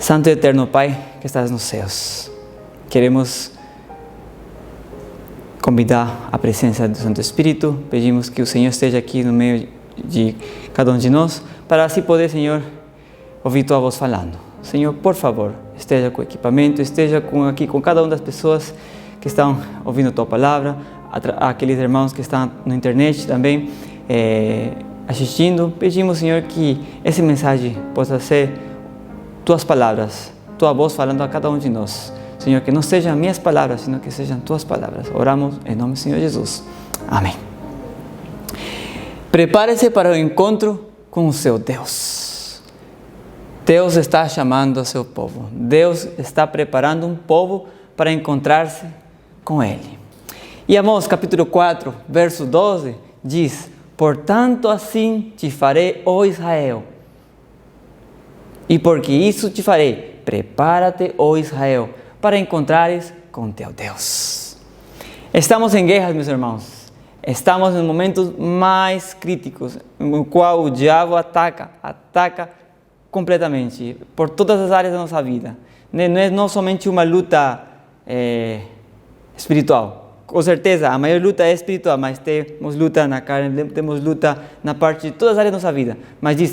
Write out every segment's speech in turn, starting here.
Santo e eterno Pai que estás nos céus, queremos convidar a presença do Santo Espírito. Pedimos que o Senhor esteja aqui no meio de cada um de nós, para assim poder, Senhor, ouvir Tua voz falando. Senhor, por favor, esteja com o equipamento, esteja aqui com cada uma das pessoas que estão ouvindo Tua palavra, aqueles irmãos que estão na internet também assistindo. Pedimos, Senhor, que essa mensagem possa ser Tuas palavras, Tua voz falando a cada um de nós. Senhor, que não sejam minhas palavras, senão que sejam Tuas palavras. Oramos em nome do Senhor Jesus. Amém. Prepare-se para o encontro com o seu Deus. Deus está chamando o seu povo. Deus está preparando um povo para encontrar-se com Ele. E Amós capítulo 4, verso 12, diz: portanto assim te farei, ó Israel. E porque isso te farei, prepara-te, ó Israel, para encontrares com teu Deus. Estamos em guerra, meus irmãos. Estamos nos momentos mais críticos, no qual o diabo ataca completamente, por todas as áreas da nossa vida. Não é não somente uma luta espiritual. Com certeza, a maior luta é espiritual, mas temos luta na carne, temos luta na parte de todas as áreas da nossa vida. Mas diz,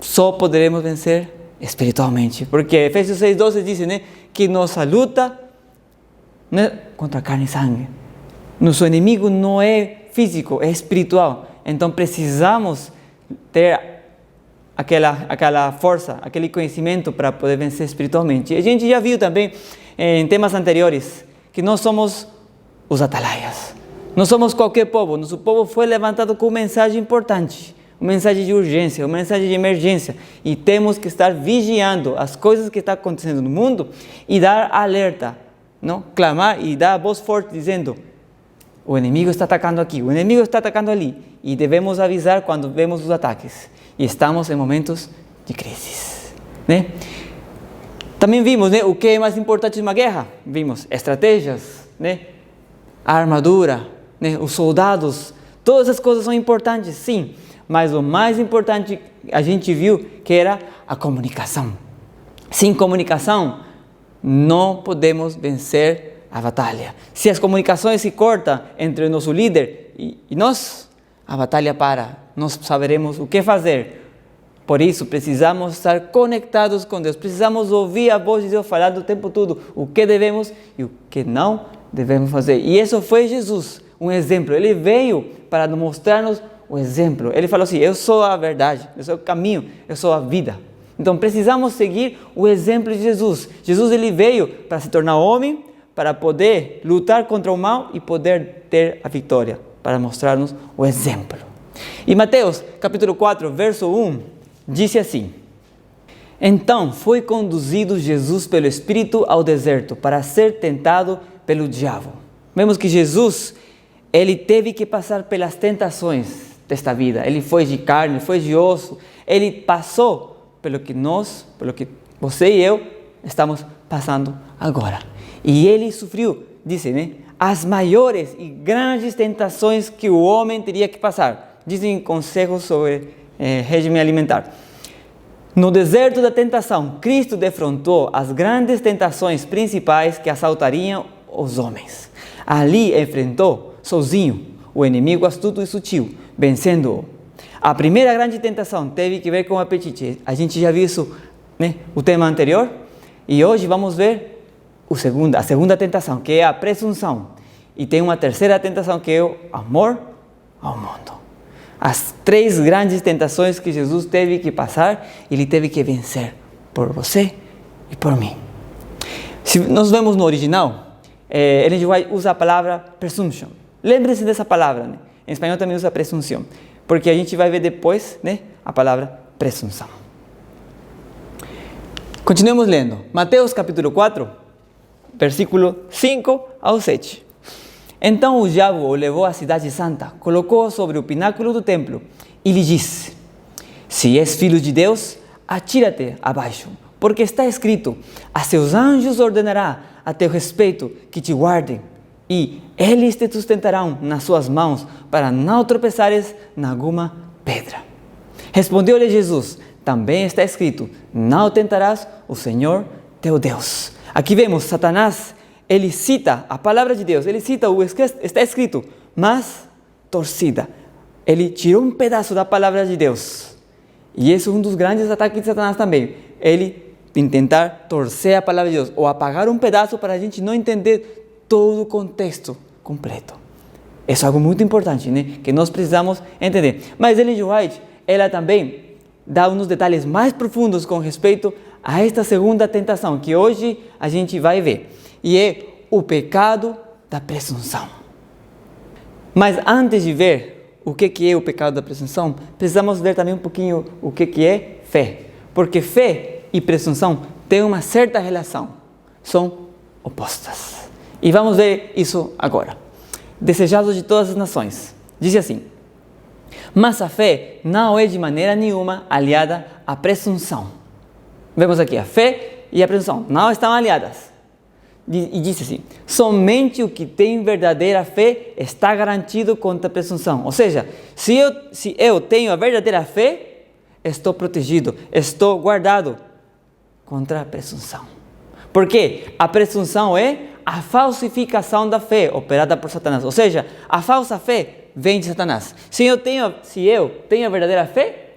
só poderemos vencer espiritualmente, porque Efésios 6:12 diz, que nossa luta não é contra carne e sangue. Nosso inimigo não é físico, é espiritual. Então precisamos ter aquela força, aquele conhecimento para poder vencer espiritualmente. E a gente já viu também em temas anteriores que nós somos os atalaias. Não somos qualquer povo. Nosso povo foi levantado com uma mensagem importante, uma mensagem de urgência, uma mensagem de emergência. E temos que estar vigiando as coisas que estão acontecendo no mundo e dar alerta, não? Clamar e dar a voz forte dizendo: o inimigo está atacando aqui, o inimigo está atacando ali. E devemos avisar quando vemos os ataques. E estamos em momentos de crise, né? Também vimos, o que é mais importante em uma guerra? Vimos estratégias, a armadura, os soldados. Todas as coisas são importantes, sim. Mas o mais importante a gente viu que era a comunicação. Sem comunicação, não podemos vencer a batalha. Se as comunicações se cortam entre o nosso líder e nós, a batalha para. Nós saberemos o que fazer. Por isso, precisamos estar conectados com Deus. Precisamos ouvir a voz de Deus falar o tempo todo o que devemos e o que não devemos fazer. E isso foi Jesus, um exemplo. Ele veio para mostrar-nos o exemplo. Ele falou assim: eu sou a verdade, eu sou o caminho, eu sou a vida. Então precisamos seguir o exemplo de Jesus. Jesus, ele veio para se tornar homem, para poder lutar contra o mal e poder ter a vitória, para mostrar-nos o exemplo. E Mateus capítulo 4, verso 1, disse assim: então foi conduzido Jesus pelo Espírito ao deserto para ser tentado pelo diabo. Vemos que Jesus, ele teve que passar pelas tentações desta vida. Ele foi de carne, foi de osso. Ele passou pelo que você e eu estamos passando agora. E ele sofreu, disse, as maiores e grandes tentações que o homem teria que passar. Dizem conselhos sobre regime alimentar. No deserto da tentação, Cristo defrontou as grandes tentações principais que assaltariam os homens. Ali enfrentou sozinho o inimigo astuto e sutil, vencendo-o. A primeira grande tentação teve que ver com o apetite. A gente já viu isso, o tema anterior. E hoje vamos ver a segunda tentação, que é a presunção. E tem uma terceira tentação, que é o amor ao mundo. As três grandes tentações que Jesus teve que passar, ele teve que vencer por você e por mim. Se nós vemos no original, Ellen G. White usa a palavra presumption. Lembre-se dessa palavra, Em espanhol também usa presunção, porque a gente vai ver depois, a palavra presunção. Continuemos lendo. Mateus capítulo 4, versículo 5 ao 7. Então o diabo o levou à cidade santa, colocou-o sobre o pináculo do templo e lhe disse: se és filho de Deus, atira-te abaixo, porque está escrito: a seus anjos ordenará a teu respeito que te guardem, e eles te sustentarão nas suas mãos, para não tropeçares em alguma pedra. Respondeu-lhe Jesus: também está escrito: não tentarás o Senhor teu Deus. Aqui vemos Satanás, ele cita a palavra de Deus, ele cita o que está escrito, mas torcida. Ele tirou um pedaço da palavra de Deus. E esse é um dos grandes ataques de Satanás também. Ele tentar torcer a palavra de Deus, ou apagar um pedaço para a gente não entender todo o contexto completo. Isso é algo muito importante, né? Que nós precisamos entender. Mas Ellen G. White, ela também dá uns detalhes mais profundos com respeito a esta segunda tentação, que hoje a gente vai ver. E é o pecado da presunção. Mas antes de ver o que é o pecado da presunção, precisamos ver também um pouquinho o que é fé. Porque fé e presunção têm uma certa relação. São opostas. E vamos ver isso agora. Desejados de todas as nações. Diz assim: mas a fé não é de maneira nenhuma aliada à presunção. Vemos aqui, a fé e a presunção não estão aliadas. E diz assim: somente o que tem verdadeira fé está garantido contra a presunção. Ou seja, se eu tenho a verdadeira fé, estou protegido, estou guardado contra a presunção. Porque a presunção é a falsificação da fé operada por Satanás. Ou seja, a falsa fé vem de Satanás. Se eu tenho a verdadeira fé,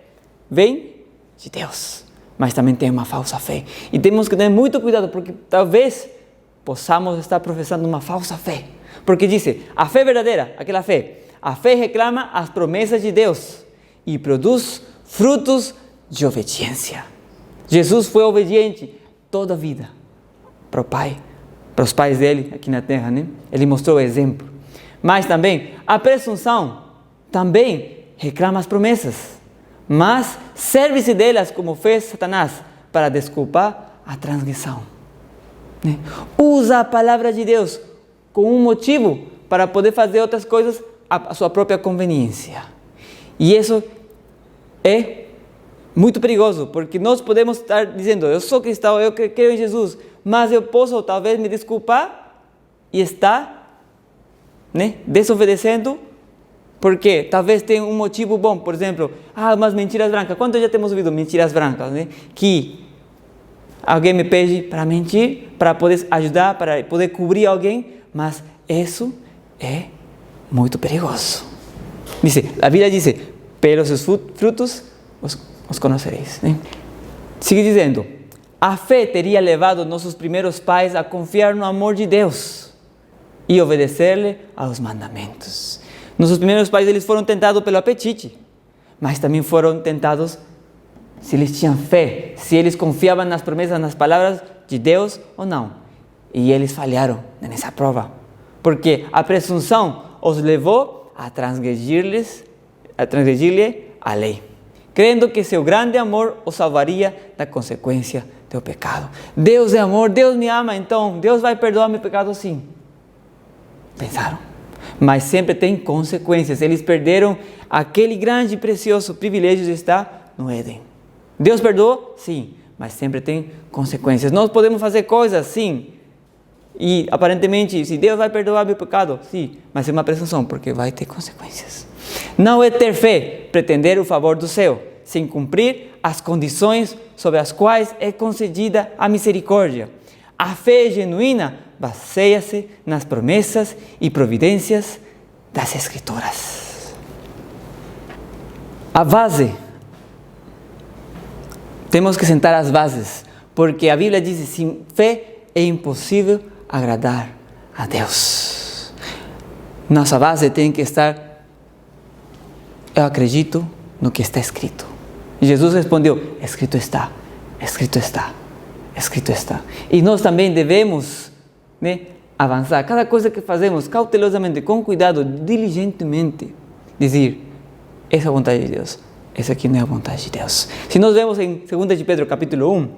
vem de Deus. Mas também tem uma falsa fé. E temos que ter muito cuidado, porque talvez possamos estar professando uma falsa fé. Porque diz, a fé verdadeira, aquela fé, a fé reclama as promessas de Deus e produz frutos de obediência. Jesus foi obediente toda a vida para o Pai, para os pais dele aqui na terra, né? Ele mostrou o exemplo. Mas também a presunção também reclama as promessas, mas serve-se delas como fez Satanás para desculpar a transgressão. Né? Usa a palavra de Deus com um motivo para poder fazer outras coisas à sua própria conveniência. E isso é muito perigoso, porque nós podemos estar dizendo: eu sou cristão, eu creio em Jesus, mas eu posso talvez me desculpar e estar, né, desobedecendo, porque talvez tenha um motivo bom. Por exemplo, umas mentiras brancas. Quantos já temos ouvido mentiras brancas, né? Que alguém me pede para mentir, para poder ajudar, para poder cobrir alguém, mas isso é muito perigoso. A Bíblia diz: pelos seus frutos os conhecereis. Né? Sigue dizendo: a fé teria levado nossos primeiros pais a confiar no amor de Deus e obedecer-lhe aos mandamentos. Nossos primeiros pais, eles foram tentados pelo apetite, mas também foram tentados se eles tinham fé, se eles confiavam nas promessas, nas palavras de Deus ou não. E eles falharam nessa prova, porque a presunção os levou a transgredir-lhe a lei, crendo que seu grande amor os salvaria da consequência do pecado. Deus é amor, Deus me ama, então Deus vai perdoar meu pecado sim. Pensaram, mas sempre tem consequências. Eles perderam aquele grande e precioso privilégio de estar no Éden. Deus perdoou? Sim, mas sempre tem consequências. Nós podemos fazer coisas, sim, e aparentemente, se Deus vai perdoar meu pecado, sim, mas é uma presunção, porque vai ter consequências. Não é ter fé, pretender o favor do céu, sem cumprir as condições sobre as quais é concedida a misericórdia. A fé genuína baseia-se nas promessas e providências das Escrituras. A base, temos que sentar as bases, porque a Bíblia diz: sem fé é impossível agradar a Deus. Nossa base tem que estar: eu acredito no que está escrito. E Jesus respondeu: escrito está, escrito está, escrito está. E nós também devemos, né, avançar. Cada coisa que fazemos, cautelosamente, com cuidado, diligentemente, dizer: essa é a vontade de Deus, essa aqui não é a vontade de Deus. Se nós vemos em 2 de Pedro, capítulo 1,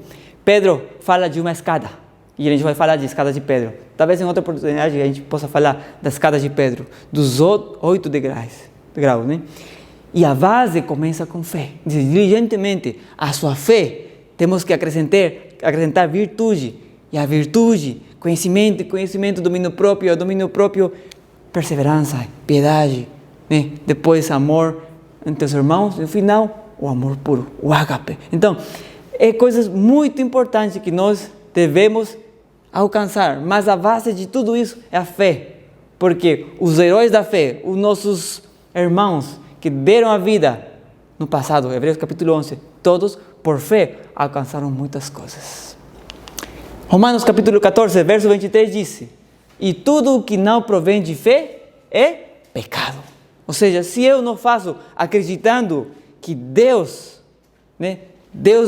Pedro fala de uma escada. E a gente vai falar de escada de Pedro. Talvez em outra oportunidade a gente possa falar das escadas de Pedro, dos 8 degraus, né? E a base começa com fé. Diz: diligentemente, a sua fé, temos que acrescentar virtude. E a virtude, conhecimento, domínio próprio, perseverança, piedade, né? Depois amor entre os irmãos, e no final, o amor puro, o ágape. Então, é coisas muito importantes que nós devemos alcançar, mas a base de tudo isso é a fé, porque os heróis da fé, os nossos irmãos que deram a vida no passado, Hebreus capítulo 11, todos por fé alcançaram muitas coisas. Romanos capítulo 14, verso 23 diz: e tudo o que não provém de fé é pecado. Ou seja, se eu não faço acreditando que Deus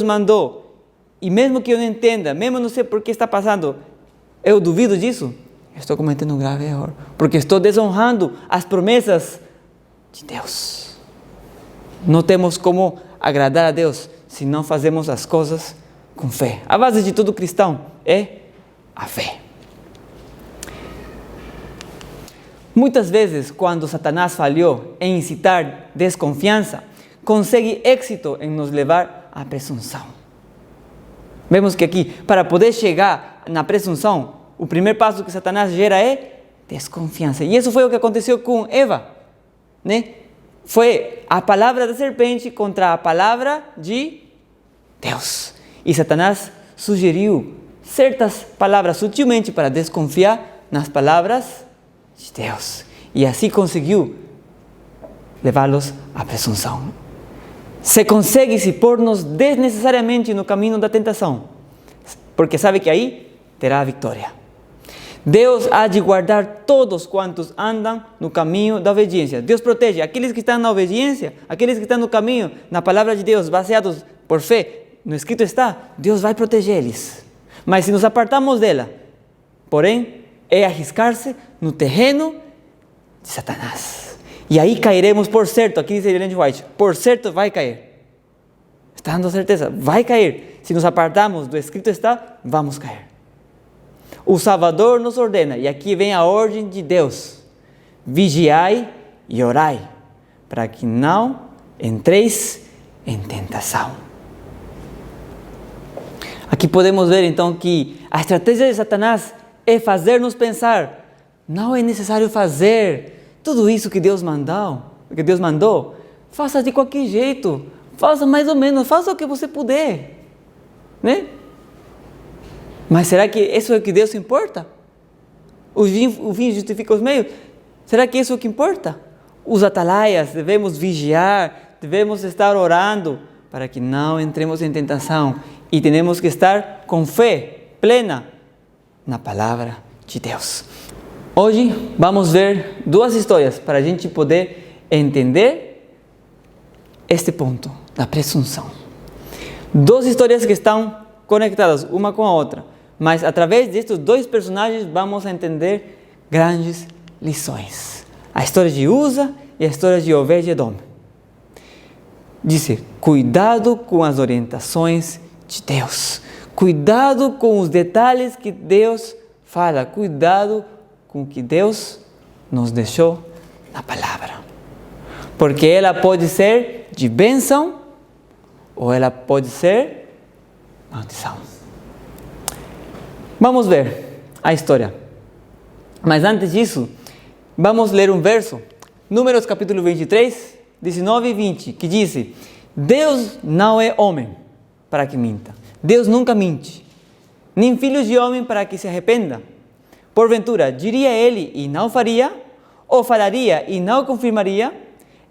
mandou, e mesmo que eu não entenda, mesmo não sei por que está passando, eu duvido disso, estou cometendo um grave erro, porque estou desonrando as promessas de Deus. Não temos como agradar a Deus se não fazemos as coisas com fé. A base de todo cristão é a fé. Muitas vezes, quando Satanás falhou em incitar desconfiança, consegue êxito em nos levar à presunção. Vemos que aqui, para poder chegar na presunção, o primeiro passo que Satanás gera é desconfiança. E isso foi o que aconteceu com Eva, Foi a palavra da serpente contra a palavra de Deus. E Satanás sugeriu certas palavras sutilmente para desconfiar nas palavras de Deus. E assim conseguiu levá-los à presunção. Se consegue se pôr-nos desnecessariamente no caminho da tentação, porque sabe que aí terá a vitória. Deus há de guardar todos quantos andam no caminho da obediência. Deus protege aqueles que estão na obediência, aqueles que estão no caminho, na palavra de Deus, baseados por fé. No escrito está, Deus vai proteger eles. Mas se nos apartamos dela, porém, é arriscar-se no terreno de Satanás. E aí cairemos, por certo, aqui diz Ellen G. White, por certo vai cair. Está dando certeza, vai cair. Se nos apartarmos do escrito está, vamos cair. O Salvador nos ordena, e aqui vem a ordem de Deus: vigiai e orai, para que não entreis em tentação. Aqui podemos ver então que a estratégia de Satanás é fazer-nos pensar, não é necessário fazer tudo isso que Deus mandou, faça de qualquer jeito, faça mais ou menos, faça o que você puder, Mas será que isso é o que Deus importa? O fim justifica os meios? Será que isso é o que importa? Os atalaias, devemos vigiar, devemos estar orando para que não entremos em tentação e temos que estar com fé plena na palavra de Deus. Hoje vamos ver duas histórias para a gente poder entender este ponto da presunção. Duas histórias que estão conectadas uma com a outra, mas através destes dois personagens vamos a entender grandes lições. A história de Uza e a história de Obed-Edom. Diz: cuidado com as orientações de Deus. Cuidado com os detalhes que Deus fala. Cuidado com o que Deus nos deixou na palavra. Porque ela pode ser de bênção ou ela pode ser maldição. Vamos ver a história. Mas antes disso, vamos ler um verso. Números capítulo 23, 19 e 20, que diz: Deus não é homem para que minta. Deus nunca mente. Nem filho de homem para que se arrependa. Porventura, diria ele e não faria? Ou falaria e não confirmaria?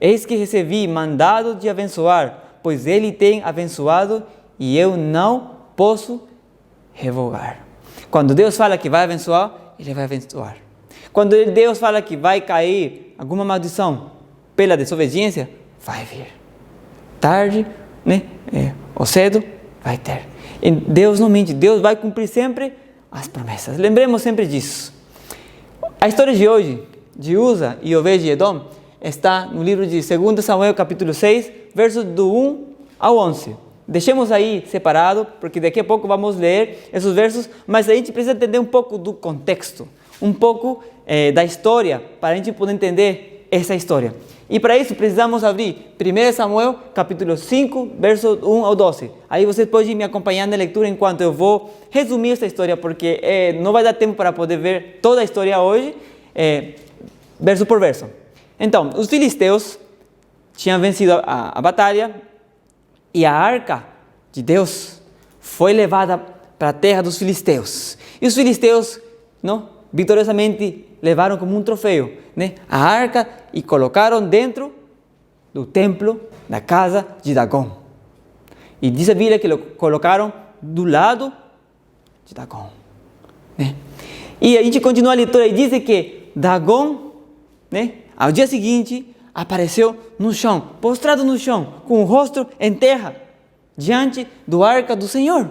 Eis que recebi mandado de abençoar, pois ele tem abençoado e eu não posso revogar. Quando Deus fala que vai abençoar, ele vai abençoar. Quando Deus fala que vai cair alguma maldição pela desobediência, vai vir. Tarde, ou cedo, vai ter. E Deus não mente, Deus vai cumprir sempre as promessas. Lembremos sempre disso. A história de hoje, de Uza e Obed-Edom, está no livro de 2 Samuel, capítulo 6, versos do 1 ao 11. Deixemos aí separado, porque daqui a pouco vamos ler esses versos, mas a gente precisa entender um pouco do contexto, um pouco da história, para a gente poder entender essa história. E para isso precisamos abrir 1 Samuel, capítulo 5, versos 1 ao 12. Aí vocês podem me acompanhar na leitura enquanto eu vou resumir essa história, porque não vai dar tempo para poder ver toda a história hoje, verso por verso. Então, os filisteus tinham vencido a batalha, E a arca de Deus foi levada para a terra dos filisteus. E os filisteus, não, vitoriosamente levaram como um troféu, né, a arca e colocaram dentro do templo da casa de Dagom. E diz a Bíblia que colocaram do lado de Dagom, né? E a gente continua a leitura e diz que Dagom, né, ao dia seguinte, apareceu no chão, prostrado no chão, com o rosto em terra, diante do arca do Senhor.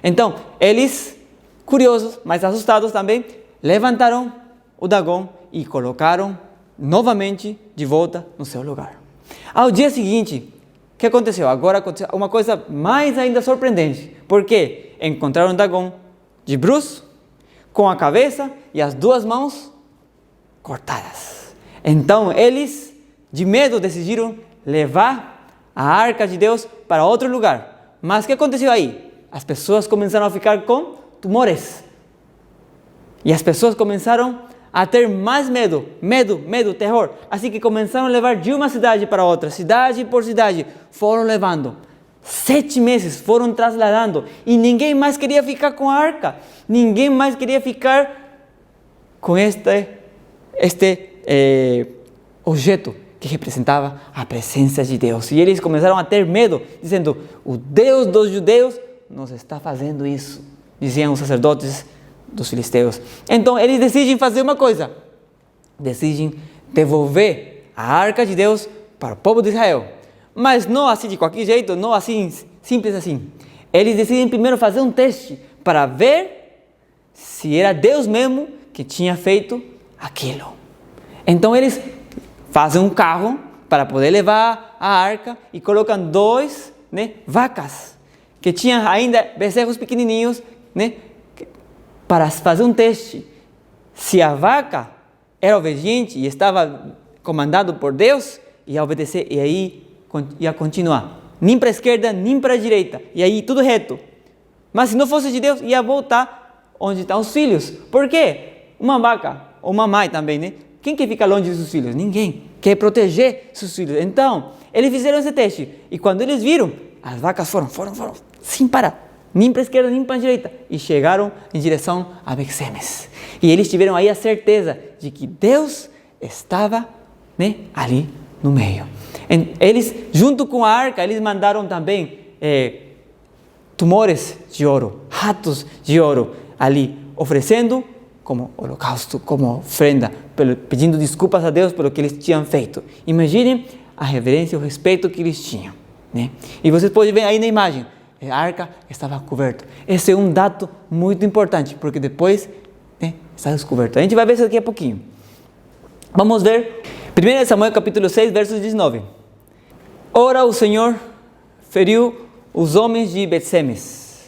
Então, eles, curiosos, mas assustados também, levantaram o Dagom e colocaram novamente de volta no seu lugar. Ao dia seguinte, o que aconteceu? Agora aconteceu uma coisa mais ainda surpreendente, porque encontraram Dagom de bruços, com a cabeça e as duas mãos cortadas. Então eles, de medo, decidiram levar a arca de Deus para outro lugar. Mas o que aconteceu aí? As pessoas começaram a ficar com tumores. E as pessoas começaram a ter mais medo, terror. Assim que começaram a levar de uma cidade para outra, cidade por cidade, foram levando. 7 meses foram trasladando e ninguém mais queria ficar com a arca. Ninguém mais queria ficar com este objeto que representava a presença de Deus. E eles começaram a ter medo, dizendo: o Deus dos judeus nos está fazendo isso, diziam os sacerdotes dos filisteus. Então eles decidem fazer uma coisa, decidem devolver a arca de Deus para o povo de Israel. Mas não assim de qualquer jeito, não assim, simples assim. Eles decidem primeiro fazer um teste para ver se era Deus mesmo que tinha feito aquilo. Então eles fazem um carro para poder levar a arca e colocam 2, né, vacas que tinham ainda bezerros pequenininhos, né, para fazer um teste. Se a vaca era obediente e estava comandado por Deus, ia obedecer e aí ia continuar, nem para a esquerda, nem para a direita, e aí tudo reto. Mas se não fosse de Deus, ia voltar onde estão os filhos. Por quê? Uma vaca, ou uma mãe também, né? Quem que fica longe dos seus filhos? Ninguém. Quer proteger seus filhos. Então, eles fizeram esse teste, e quando eles viram, as vacas foram, sem parar, nem para a esquerda, nem para a direita, e chegaram em direção a Bexemes. E eles tiveram aí a certeza de que Deus estava, né, ali no meio. Eles, junto com a arca, eles mandaram também tumores de ouro, ratos de ouro ali, oferecendo como holocausto, como ofrenda, pedindo desculpas a Deus pelo que eles tinham feito. Imaginem a reverência e o respeito que eles tinham, né? E vocês podem ver aí na imagem, a arca estava coberta. Esse é um dado muito importante, porque depois, né, está descoberto. A gente vai ver isso daqui a pouquinho. Vamos ver 1 Samuel capítulo 6, versos 19. Ora o Senhor feriu os homens de Betsemes,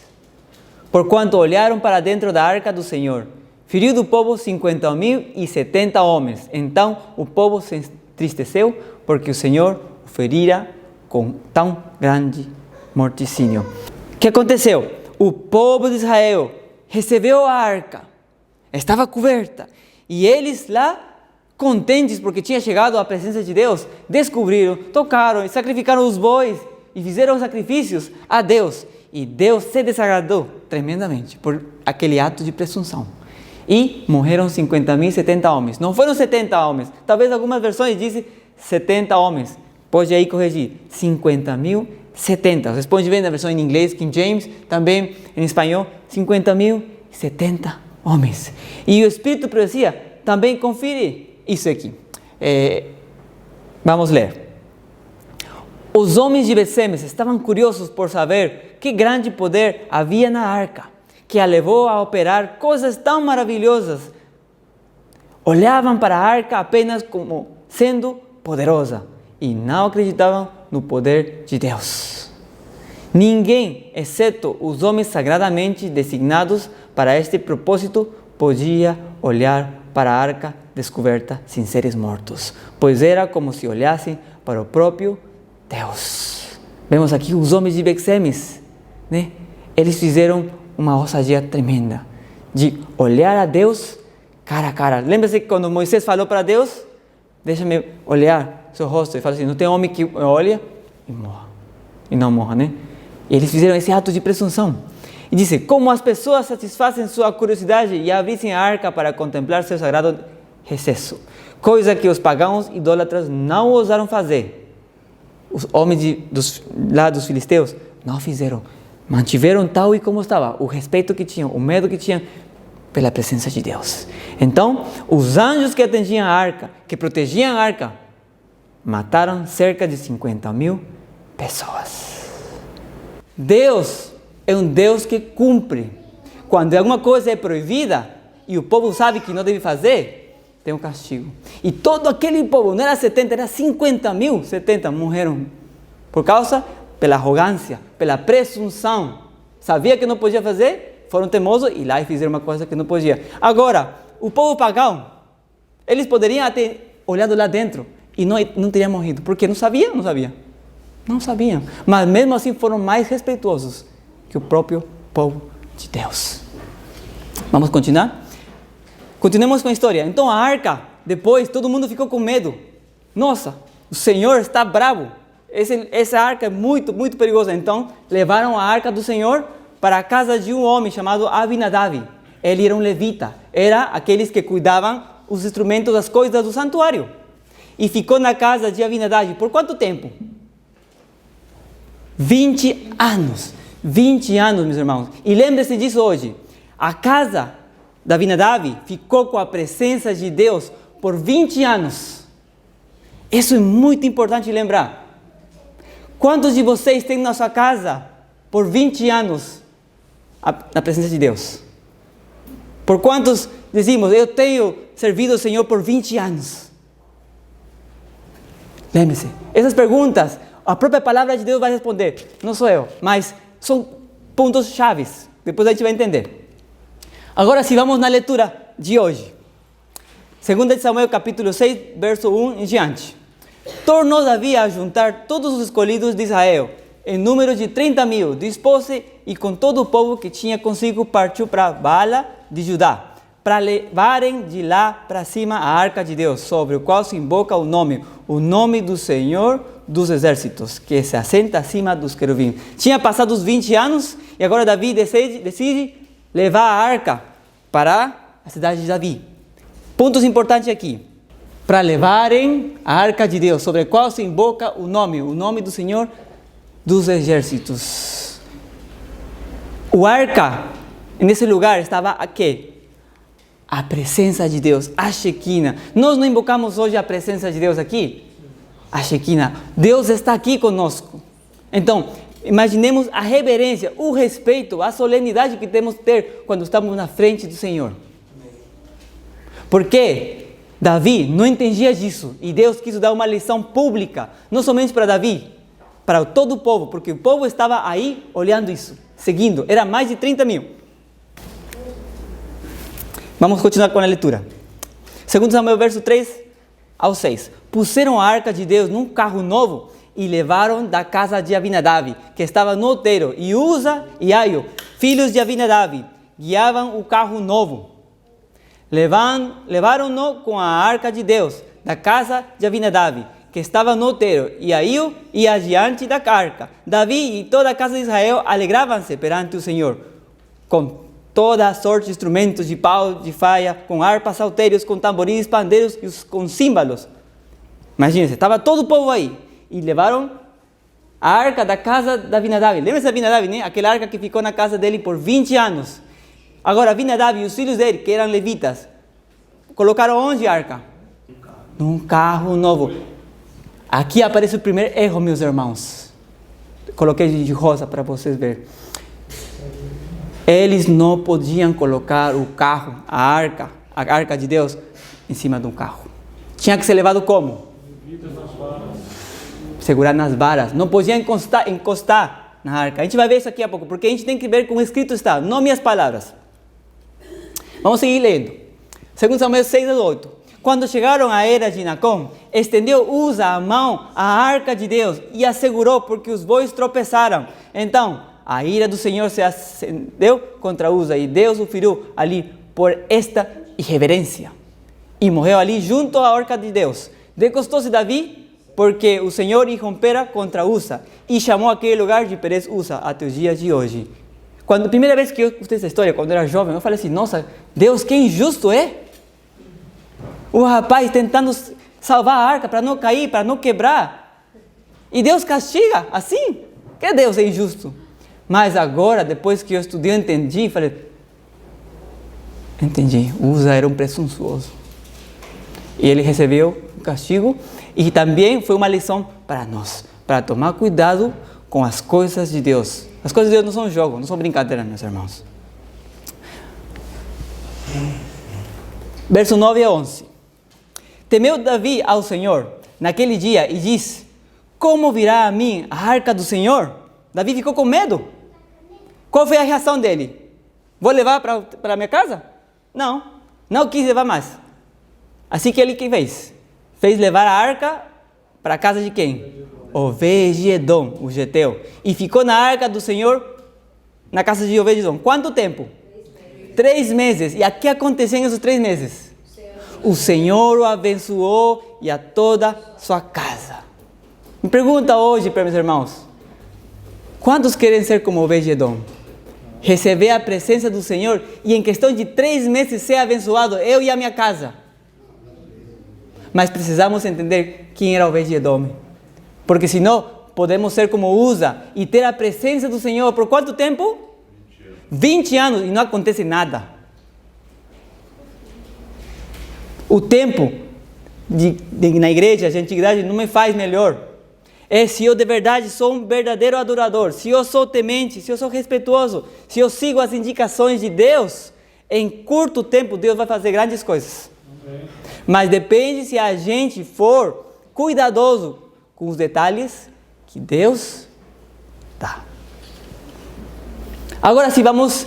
porquanto olharam para dentro da arca do Senhor. Feriu do povo 50.070 homens. Então o povo se entristeceu, porque o Senhor o ferira com tão grande morticínio. O que aconteceu? O povo de Israel recebeu a arca, estava coberta, e eles lá, contentes porque tinha chegado a presença de Deus, descobriram, tocaram e sacrificaram os bois e fizeram sacrifícios a Deus. E Deus se desagradou tremendamente por aquele ato de presunção. E morreram 50.070 homens. Não foram 70 homens. Talvez algumas versões dizem 70 homens. Pode aí corrigir. 50.070. Vocês podem ver na versão em inglês, King James, também em espanhol, 50.070 homens. E o Espírito profecia também confere isso aqui. Vamos ler. Os homens de Betsemes estavam curiosos por saber que grande poder havia na arca, que a levou a operar coisas tão maravilhosas. Olhavam para a arca apenas como sendo poderosa e não acreditavam no poder de Deus. Ninguém, exceto os homens sagradamente designados para este propósito, podia olhar para a arca descoberta sem seres mortos, pois era como se olhassem para o próprio Deus. Vemos aqui os homens de Betsemes, né? Eles fizeram uma ousadia tremenda de olhar a Deus cara a cara. Lembra-se que quando Moisés falou para Deus: deixa-me olhar seu rosto, e fala assim: não tem homem que olha e morra. e não morra, né? E eles fizeram esse ato de presunção. E diz, como as pessoas satisfazem sua curiosidade e abrissem a arca para contemplar seu sagrado recesso, coisa que os pagãos idólatras não ousaram fazer. Os homens dos filisteus não fizeram, mantiveram tal e como estava, o respeito que tinham, o medo que tinham pela presença de Deus. Então, os anjos que atendiam a arca, que protegiam a arca, mataram cerca de 50.000 pessoas. Deus é um Deus que cumpre. Quando alguma coisa é proibida e o povo sabe que não deve fazer, tem um castigo. E todo aquele povo, não era 70, era 50.000, 70 morreram pela arrogância, pela presunção. Sabia que não podia fazer, foram teimosos e lá fizeram uma coisa que não podia. Agora, o povo pagão, eles poderiam ter olhado lá dentro e não teriam morrido, porque não sabiam. Mas mesmo assim foram mais respeitosos que o próprio povo de Deus. Vamos continuar? Continuemos com a história. Então a arca, depois todo mundo ficou com medo. Nossa, o Senhor está bravo. Essa arca é muito, muito perigosa. Então levaram a arca do Senhor para a casa de um homem chamado Abinadab. Ele era um levita. Era aqueles que cuidavam os instrumentos, as coisas do santuário. E ficou na casa de Abinadab. Por quanto tempo? 20 anos. 20 anos, meus irmãos. E lembre-se disso hoje. A casa de Abinadab ficou com a presença de Deus por 20 anos. Isso é muito importante lembrar. Quantos de vocês têm na sua casa por 20 anos na presença de Deus? Por quantos dizemos, eu tenho servido ao Senhor por 20 anos? Lembre-se, essas perguntas, a própria palavra de Deus vai responder. Não sou eu, mas são pontos chaves. Depois a gente vai entender. Agora, se vamos na leitura de hoje. 2 Samuel capítulo 6, verso 1 em diante. Tornou Davi a juntar todos os escolhidos de Israel, em número de 30.000, dispôs-se e com todo o povo que tinha consigo partiu para Baala de Judá, para levarem de lá para cima a arca de Deus, sobre o qual se invoca o nome do Senhor dos exércitos, que se assenta acima dos querubins. Tinha passado os 20 anos e agora Davi decide levar a arca para a cidade de Davi. Pontos importantes aqui. Para levarem a arca de Deus, sobre a qual se invoca o nome do Senhor dos exércitos. O arca, nesse lugar, estava aqui. A presença de Deus, a Shekinah. Nós não invocamos hoje a presença de Deus aqui? A Shekinah. Deus está aqui conosco. Então, imaginemos a reverência, o respeito, a solenidade que temos que ter quando estamos na frente do Senhor. Porque Davi não entendia disso e Deus quis dar uma lição pública, não somente para Davi, para todo o povo, porque o povo estava aí olhando isso, seguindo, era mais de 30.000. Vamos continuar com a leitura. 2 Samuel, verso 3 ao 6. Puseram a arca de Deus num carro novo e levaram da casa de Abinadab, que estava no outeiro, e Uza e Aio, filhos de Abinadab, guiavam o carro novo. Levaram-no com a arca de Deus, da casa de Abinadab, que estava no outeiro, e Aio ia adiante da arca. Davi e toda a casa de Israel alegravam-se perante o Senhor, com toda a sorte de instrumentos de pau, de faia, com harpas, saltérios, com tamborins, pandeiros e com símbolos. Imagina-se, estava todo o povo aí. E levaram a arca da casa de Abinadab. Lembra-se de Abinadab, né? Aquela arca que ficou na casa dele por 20 anos. Agora, Abinadab e os filhos dele, que eram levitas, colocaram onde a arca? Num carro novo. Aqui aparece o primeiro erro, meus irmãos. Coloquei de rosa para vocês verem. Eles não podiam colocar o carro, a arca de Deus, em cima de um carro. Tinha que ser levado como? Segurar nas varas. Não podia encostar na arca. A gente vai ver isso aqui a pouco, porque a gente tem que ver como escrito está, não minhas palavras. Vamos seguir lendo. 2 Samuel 6 a 8. Quando chegaram à era de Nacon, estendeu Uza a mão à arca de Deus e a segurou, porque os bois tropeçaram. Então, a ira do Senhor se acendeu contra Uza e Deus o feriu ali por esta irreverência. E morreu ali junto à arca de Deus. Recostou-se Davi porque o Senhor irrompera contra Usa e chamou aquele lugar de Perez Usa até os dias de hoje. Quando a primeira vez que eu escutei essa história, quando eu era jovem, eu falei assim, nossa, Deus, que injusto é. O rapaz tentando salvar a arca para não cair, para não quebrar. E Deus castiga assim? Que Deus é injusto? Mas agora, depois que eu estudei, eu entendi, falei, entendi, Usa era um presunçoso. E ele recebeu o castigo e também foi uma lição para nós, para tomar cuidado com as coisas de Deus. As coisas de Deus não são jogo, não são brincadeira, meus irmãos. Verso 9 a 11. Temeu Davi ao Senhor naquele dia e disse, como virá a mim a arca do Senhor? Davi ficou com medo. Qual foi a reação dele? Vou levar para minha casa? Não quis levar mais. Assim que ele que fez? Fez levar a arca para a casa de quem? Obed-edom, o geteu. E ficou na arca do Senhor, na casa de Obed-edom. Quanto tempo? 3 meses. E o que aconteceu nesses 3 meses? O Senhor o abençoou e a toda sua casa. Me pergunta hoje para meus irmãos, quantos querem ser como Obed-edom? Receber a presença do Senhor e em questão de 3 meses ser abençoado, eu e a minha casa. Mas precisamos entender quem era Obed-edom. Porque senão podemos ser como Usa e ter a presença do Senhor por quanto tempo? 20 anos e não acontece nada. O tempo na igreja de antiguidade não me faz melhor. Se eu de verdade sou um verdadeiro adorador, se eu sou temente, se eu sou respeitoso, se eu sigo as indicações de Deus, em curto tempo Deus vai fazer grandes coisas. Mas depende se a gente for cuidadoso com os detalhes que Deus dá. Agora sim, vamos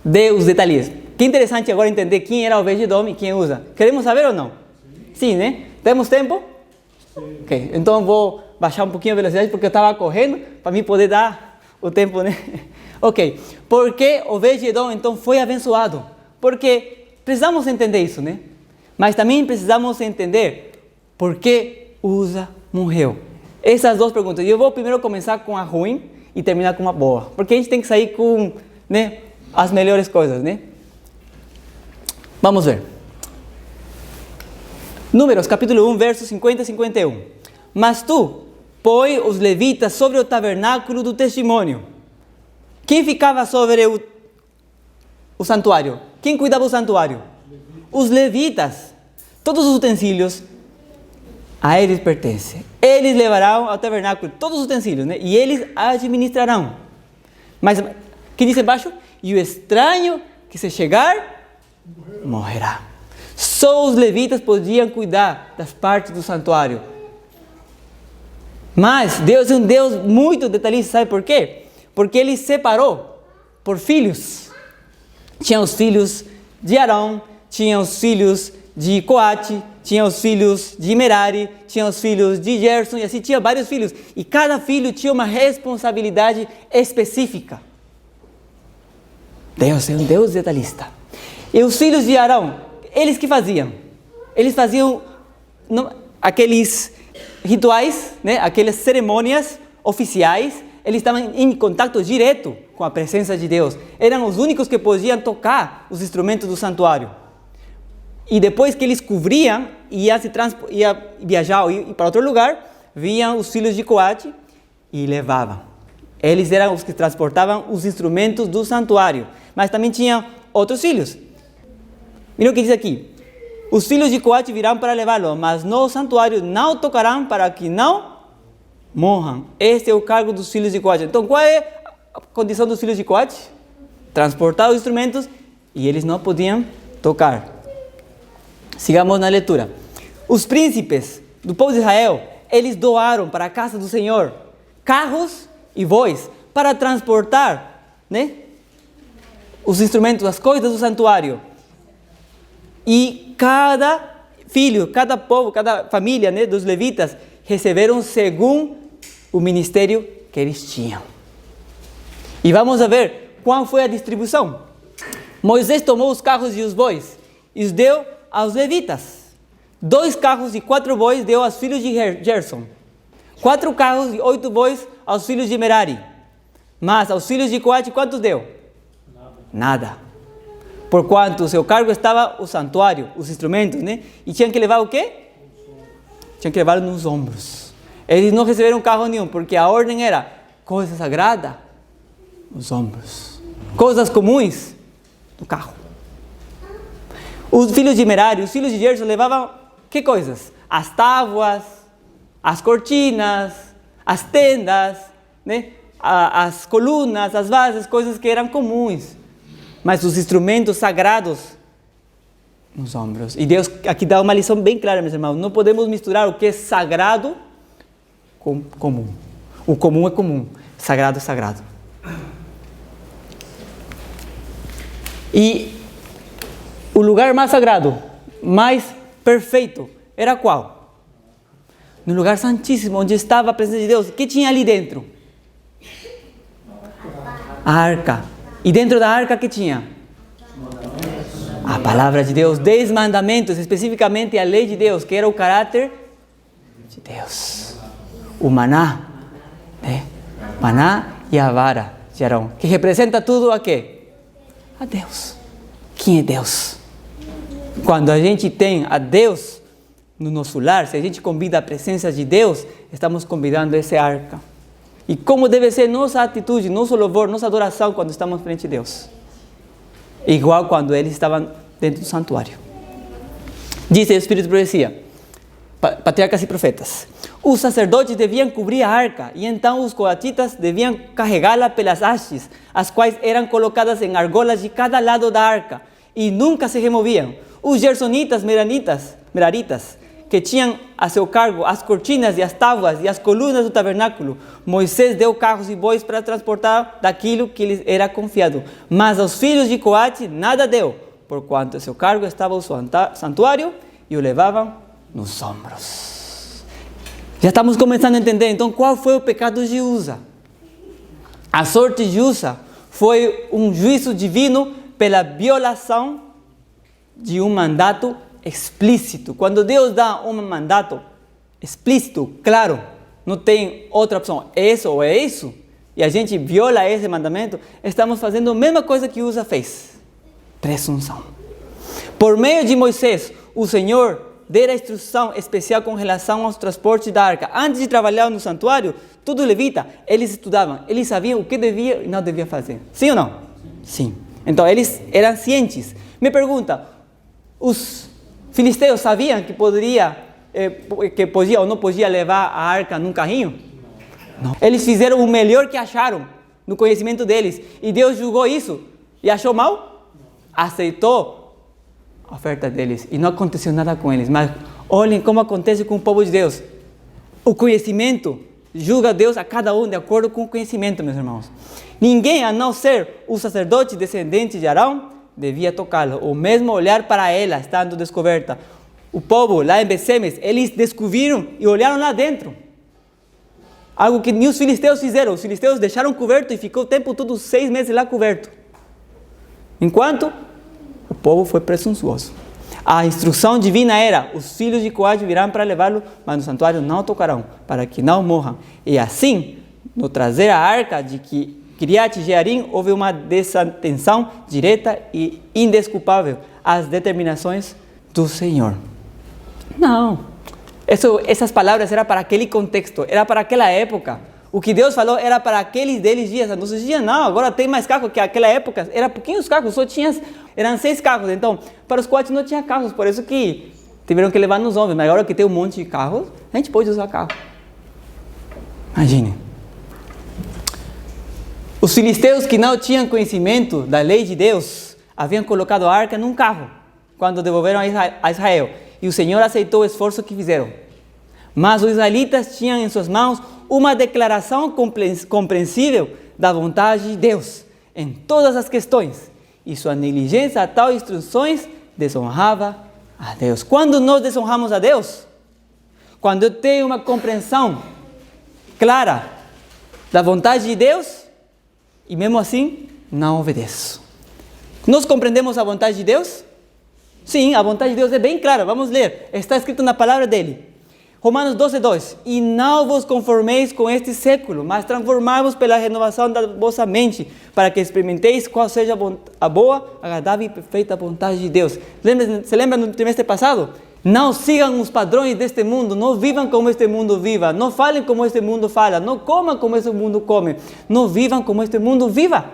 ver os detalhes. Que interessante agora entender quem era Obed-edom e quem Usa. Queremos saber ou não? Sim, né? Temos tempo? Sim. Ok, então eu vou baixar um pouquinho a velocidade porque eu estava correndo para mim poder dar o tempo, né? Ok, por que Obed-edom então foi abençoado? Porque precisamos entender isso, né? Mas também precisamos entender por que Usa morreu. Essas 2 perguntas. Eu vou primeiro começar com a ruim e terminar com uma boa. Porque a gente tem que sair com, né, as melhores coisas, né? Vamos ver. Números, capítulo 1, versos 50 e 51. Mas tu, põe os levitas sobre o tabernáculo do testemunho. Quem ficava sobre o santuário? Quem cuidava do santuário? Os levitas. Todos os utensílios a eles pertencem. Eles levarão ao tabernáculo todos os utensílios, né? E eles administrarão. Mas, que diz embaixo? E o estranho que se chegar, morrerá. Só os levitas podiam cuidar das partes do santuário. Mas Deus é um Deus muito detalhista, sabe por quê? Porque Ele separou por filhos. Tinha os filhos de Arão, tinha os filhos de Coate, tinha os filhos de Merari, tinha os filhos de Gerson, e assim tinha vários filhos. E cada filho tinha uma responsabilidade específica. Deus é um Deus detalhista. E os filhos de Arão, eles que faziam? Eles faziam aqueles rituais, né? Aquelas cerimônias oficiais. Eles estavam em contato direto com a presença de Deus. Eram os únicos que podiam tocar os instrumentos do santuário. E depois que eles cobriam, ia viajar ou ir para outro lugar, vinham os filhos de Coate e levavam. Eles eram os que transportavam os instrumentos do santuário. Mas também tinham outros filhos. Mira o que diz aqui. Os filhos de Coate virão para levá-lo, mas no santuário não tocarão para que não morram. Este é o cargo dos filhos de Coate. Então, qual é a condição dos filhos de Coate? Transportar os instrumentos e eles não podiam tocar. Sigamos na leitura. Os príncipes do povo de Israel, eles doaram para a casa do Senhor carros e bois para transportar, né, os instrumentos, as coisas do santuário. E cada filho, cada povo, cada família, né, dos levitas receberam segundo o ministério que eles tinham. E vamos ver qual foi a distribuição. Moisés tomou os carros e os bois e os deu aos levitas. 2 carros e 4 bois deu aos filhos de Gerson. 4 carros e 8 bois aos filhos de Merari. Mas aos filhos de Coate, quantos deu? Nada. Porquanto o seu cargo estava o santuário, os instrumentos, né? E tinham que levar o quê? Tinham que levar nos ombros. Eles não receberam carro nenhum, porque a ordem era coisa sagrada, nos ombros. Coisas comuns, no carro. Os filhos de Merari, os filhos de Gerson levavam que coisas? As tábuas, as cortinas, as tendas, né? As colunas, as vases, coisas que eram comuns. Mas os instrumentos sagrados nos ombros. E Deus aqui dá uma lição bem clara, meus irmãos. Não podemos misturar o que é sagrado com comum. O comum é comum, sagrado é sagrado. E o lugar mais sagrado, mais perfeito, era qual? No lugar santíssimo, onde estava a presença de Deus. O que tinha ali dentro? A arca. E dentro da arca, que tinha? A palavra de Deus, 10 mandamentos, especificamente a lei de Deus, que era o caráter de Deus. O maná, né? Maná e a vara de Arão, que representa tudo a quê? A Deus. Quem é Deus? Quando a gente tem a Deus no nosso lar, se a gente convida a presença de Deus, estamos convidando essa arca. E como deve ser nossa atitude, nosso louvor, nossa adoração quando estamos frente a Deus? Igual quando eles estavam dentro do santuário. Diz o Espírito de Profecia, patriarcas e profetas: os sacerdotes deviam cobrir a arca, e então os coatitas deviam carregá-la pelas hastes, as quais eram colocadas em argolas de cada lado da arca, e nunca se removiam. Os gersonitas, meraritas, que tinham a seu cargo as cortinas e as tábuas e as colunas do tabernáculo, Moisés deu carros e bois para transportar daquilo que lhes era confiado. Mas aos filhos de Coate nada deu, porquanto a seu cargo estava o santuário e o levavam nos ombros. Já estamos começando a entender, então, qual foi o pecado de Uza. A sorte de Uza foi um juízo divino pela violação de um mandato explícito. Quando Deus dá um mandato explícito, claro, não tem outra opção, é isso ou é isso, e a gente viola esse mandamento, estamos fazendo a mesma coisa que Uza fez. Presunção. Por meio de Moisés, o Senhor dera instrução especial com relação aos transportes da arca. Antes de trabalhar no santuário, tudo levita, eles estudavam, eles sabiam o que devia e não devia fazer. Sim ou não? Sim. Então, eles eram cientes. Me pergunta, os filisteus sabiam que podia ou não podia levar a arca num carrinho? Não. Eles fizeram o melhor que acharam no conhecimento deles. E Deus julgou isso e achou mal? Aceitou a oferta deles e não aconteceu nada com eles. Mas olhem como acontece com o povo de Deus. O conhecimento julga Deus a cada um de acordo com o conhecimento, meus irmãos. Ninguém, a não ser o sacerdote descendente de Arão, devia tocá-lo, ou mesmo olhar para ela, estando descoberta. O povo lá em Betsemes, eles descobriram e olharam lá dentro. Algo que nem os filisteus fizeram. Os filisteus deixaram coberto e ficou o tempo todo 6 meses lá coberto. Enquanto o povo foi presunçoso. A instrução divina era: os filhos de Coate virão para levá-lo, mas no santuário não tocarão, para que não morram. E assim, no trazer a arca de Kiriat Jearim, houve uma desatenção direta e indesculpável às determinações do Senhor. Não, essas palavras eram para aquele contexto, era para aquela época. O que Deus falou era para aqueles dias. Nos dias não, agora tem mais carros, que naquela época eram pouquinhos carros, eram 6 carros. Então, para os Coates não tinha carros, por isso que tiveram que levar nos ombros. Mas agora que tem um monte de carros, a gente pode usar carro. Imagine. Os filisteus que não tinham conhecimento da lei de Deus haviam colocado a arca num carro quando devolveram a Israel. E o Senhor aceitou o esforço que fizeram. Mas os israelitas tinham em suas mãos uma declaração compreensível da vontade de Deus em todas as questões. E sua negligência a tais instruções desonrava a Deus. Quando nós desonramos a Deus? Quando eu tenho uma compreensão clara da vontade de Deus e mesmo assim não obedeço. Nós compreendemos a vontade de Deus? Sim, a vontade de Deus é bem clara. Vamos ler. Está escrito na palavra dele. Romanos 12:2. E não vos conformeis com este século, mas transformai-vos pela renovação da vossa mente, para que experimenteis qual seja a boa, agradável e perfeita vontade de Deus. Se lembra no trimestre passado? Não sigam os padrões deste mundo, não vivam como este mundo viva, não falem como este mundo fala, não comam como este mundo come, não vivam como este mundo viva,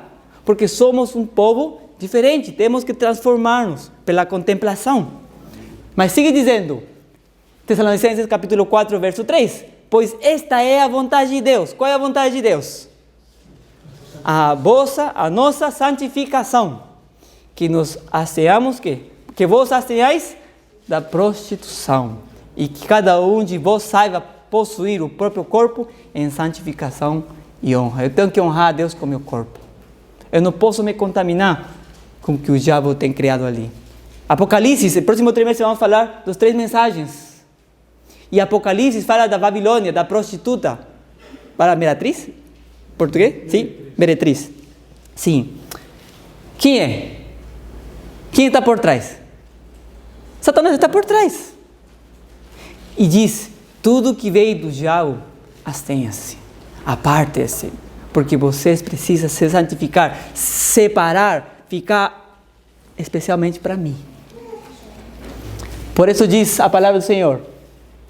porque somos um povo diferente, temos que transformar-nos pela contemplação. Mas sigue dizendo, Tessalonicenses capítulo 4, verso 3, pois esta é a vontade de Deus. Qual é a vontade de Deus? A nossa santificação, que nos hasteamos, que vos hasteais da prostituição, e que cada um de vós saiba possuir o próprio corpo em santificação e honra. Eu tenho que honrar a Deus com o meu corpo. Eu não posso me contaminar com o que o diabo tem criado ali. Apocalipse, no próximo trimestre vamos falar dos 3 mensagens. E Apocalipse fala da Babilônia, da prostituta. Para Meretriz? Português? Sim? Meretriz. Sim. Quem é? Quem está por trás? Satanás está por trás. E diz, tudo que veio do diabo, abstenha-se, aparte-se, porque vocês precisam se santificar, separar, ficar especialmente para mim. Por isso diz a palavra do Senhor,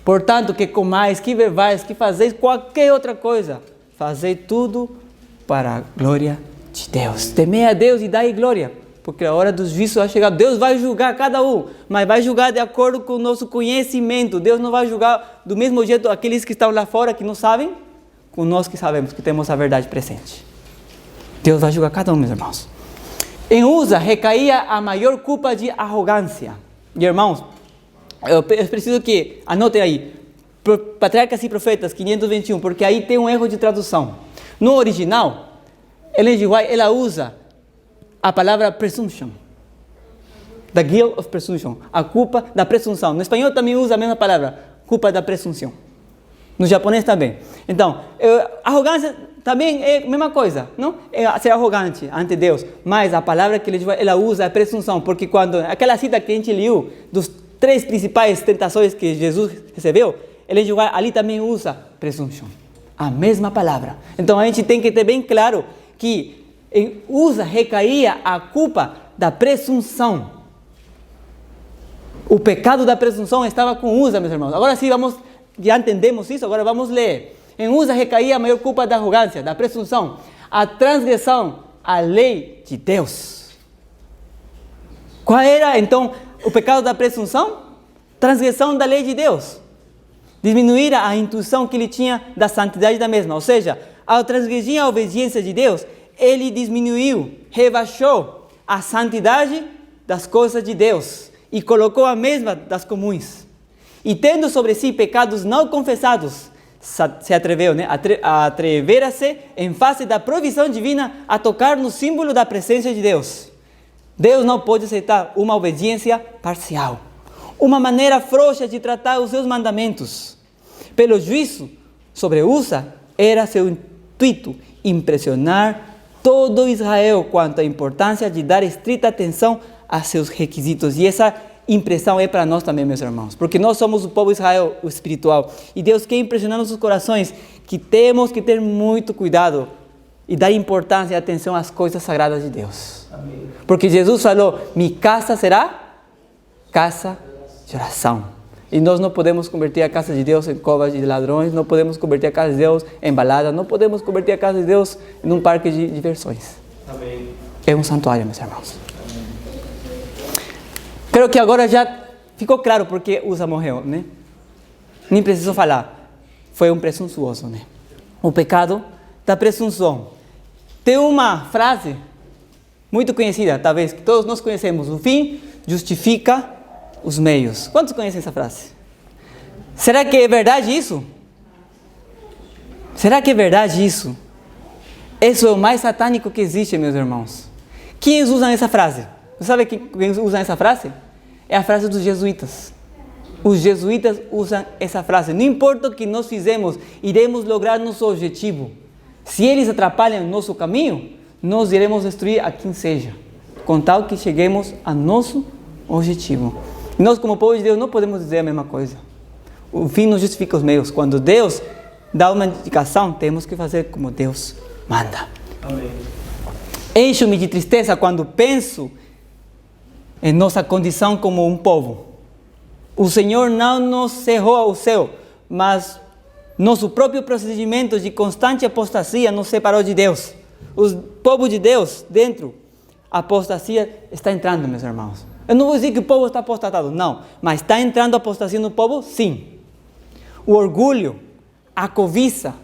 portanto, que comais, que bebais, que fazeis qualquer outra coisa, fazei tudo para a glória de Deus. Temei a Deus e dai glória, porque a hora dos juízos vai chegar. Deus vai julgar cada um, mas vai julgar de acordo com o nosso conhecimento. Deus não vai julgar do mesmo jeito aqueles que estão lá fora, que não sabem, com nós que sabemos, que temos a verdade presente. Deus vai julgar cada um, meus irmãos. Em Uza recaía a maior culpa de arrogância. E irmãos, eu preciso que anotem aí, Patriarcas e Profetas 521, porque aí tem um erro de tradução. No original, Ellen G. White, ela usa a palavra presumption, the guilt of presumption, a culpa da presunção. No espanhol também usa a mesma palavra, culpa da presunção. No japonês também. Então, arrogância também é a mesma coisa, não? É ser arrogante ante Deus. Mas a palavra que ela usa é presunção, porque quando aquela cita que a gente leu dos 3 principais tentações que Jesus recebeu, ali também usa presumption, a mesma palavra. Então a gente tem que ter bem claro que em Uza recaía a culpa da presunção. O pecado da presunção estava com Uza, meus irmãos. Agora sim, já entendemos isso, agora vamos ler. Em Uza recaía a maior culpa da arrogância, da presunção, a transgressão à lei de Deus. Qual era então o pecado da presunção? Transgressão da lei de Deus. Diminuir a intuição que ele tinha da santidade da mesma. Ou seja, ao transgredir a obediência de Deus, ele diminuiu, rebaixou a santidade das coisas de Deus e colocou a mesma das comuns. E tendo sobre si pecados não confessados, se atreveu, a atrever-se em face da provisão divina a tocar no símbolo da presença de Deus. Deus não pode aceitar uma obediência parcial, uma maneira frouxa de tratar os seus mandamentos. Pelo juízo sobre Uza, era seu intuito impressionar todo Israel quanto à importância de dar estrita atenção a seus requisitos. E essa impressão é para nós também, meus irmãos, porque nós somos o povo Israel, o espiritual, e Deus quer impressionar nossos corações, que temos que ter muito cuidado e dar importância e atenção às coisas sagradas de Deus. Amém. Porque Jesus falou, minha casa será casa de oração. E nós não podemos converter a casa de Deus em covas de ladrões, não podemos converter a casa de Deus em balada, não podemos converter a casa de Deus em um parque de diversões. Amém. É um santuário, meus irmãos. Amém. Creio que agora já ficou claro porque Uza morreu, né? Nem preciso falar. Foi um presunçoso, né? O pecado da presunção. Tem uma frase muito conhecida, talvez, que todos nós conhecemos. O fim justifica os meios. Quantos conhecem essa frase? Será que é verdade isso? Será que é verdade isso? Isso é o mais satânico que existe, meus irmãos. Quem usa essa frase? Você sabe quem usa essa frase? É a frase dos jesuítas. Os jesuítas usam essa frase. Não importa o que nós fizemos, iremos lograr nosso objetivo. Se eles atrapalham nosso caminho, nós iremos destruir a quem seja, com tal que cheguemos a nosso objetivo. E nós, como povo de Deus, não podemos dizer a mesma coisa. O fim não justifica os meios. Quando Deus dá uma indicação, temos que fazer como Deus manda. Amém. Encho-me de tristeza quando penso em nossa condição como um povo. O Senhor não nos cerrou ao céu, mas nosso próprio procedimento de constante apostasia nos separou de Deus. O povo de Deus, dentro, a apostasia está entrando, meus irmãos. Eu não vou dizer que o povo está apostatado, não. Mas está entrando a apostasia no povo, sim. O orgulho, a cobiça,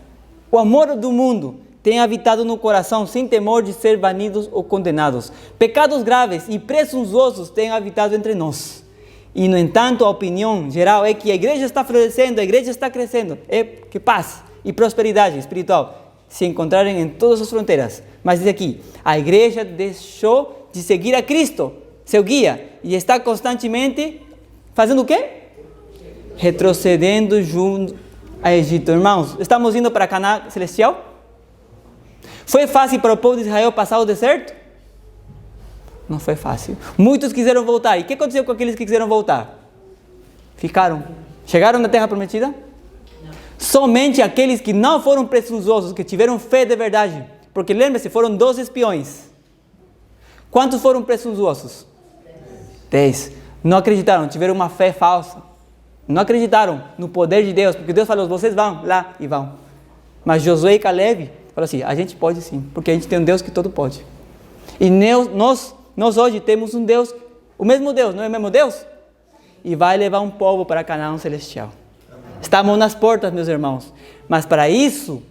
o amor do mundo tem habitado no coração sem temor de ser banidos ou condenados. Pecados graves e presunçosos têm habitado entre nós. E, no entanto, a opinião geral é que a igreja está florescendo, a igreja está crescendo. É que paz e prosperidade espiritual se encontrarem em todas as fronteiras. Mas diz aqui, a igreja deixou de seguir a Cristo, seu guia, e está constantemente fazendo o quê? Retrocedendo junto a Egito. Irmãos, estamos indo para Canaã celestial? Foi fácil para o povo de Israel passar o deserto? Não foi fácil. Muitos quiseram voltar. E o que aconteceu com aqueles que quiseram voltar? Ficaram. Chegaram na terra prometida? Não. Somente aqueles que não foram presunçosos, que tiveram fé de verdade. Porque lembre-se, foram 12 espiões. Quantos foram presunçosos? 10. Não acreditaram, tiveram uma fé falsa. Não acreditaram no poder de Deus, porque Deus falou, vocês vão lá e vão. Mas Josué e Caleb falaram assim, a gente pode sim, porque a gente tem um Deus que todo pode. E nós hoje temos um Deus, o mesmo Deus, não é o mesmo Deus? E vai levar um povo para Canaã celestial. Estamos nas portas, meus irmãos. Mas para isso,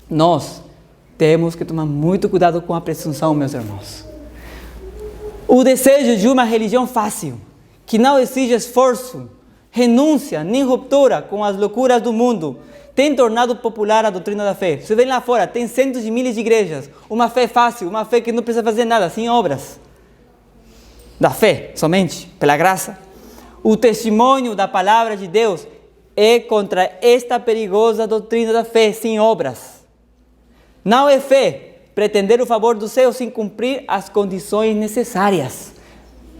nós temos que tomar muito cuidado com a presunção, meus irmãos. O desejo de uma religião fácil, que não exige esforço, renúncia, nem ruptura com as loucuras do mundo, tem tornado popular a doutrina da fé. Você vê lá fora, tem centos de milhares de igrejas. Uma fé fácil, uma fé que não precisa fazer nada, sem obras. Da fé, somente, pela graça. O testemunho da palavra de Deus é contra esta perigosa doutrina da fé, sem obras. Não é fé pretender o favor do céu sem cumprir as condições necessárias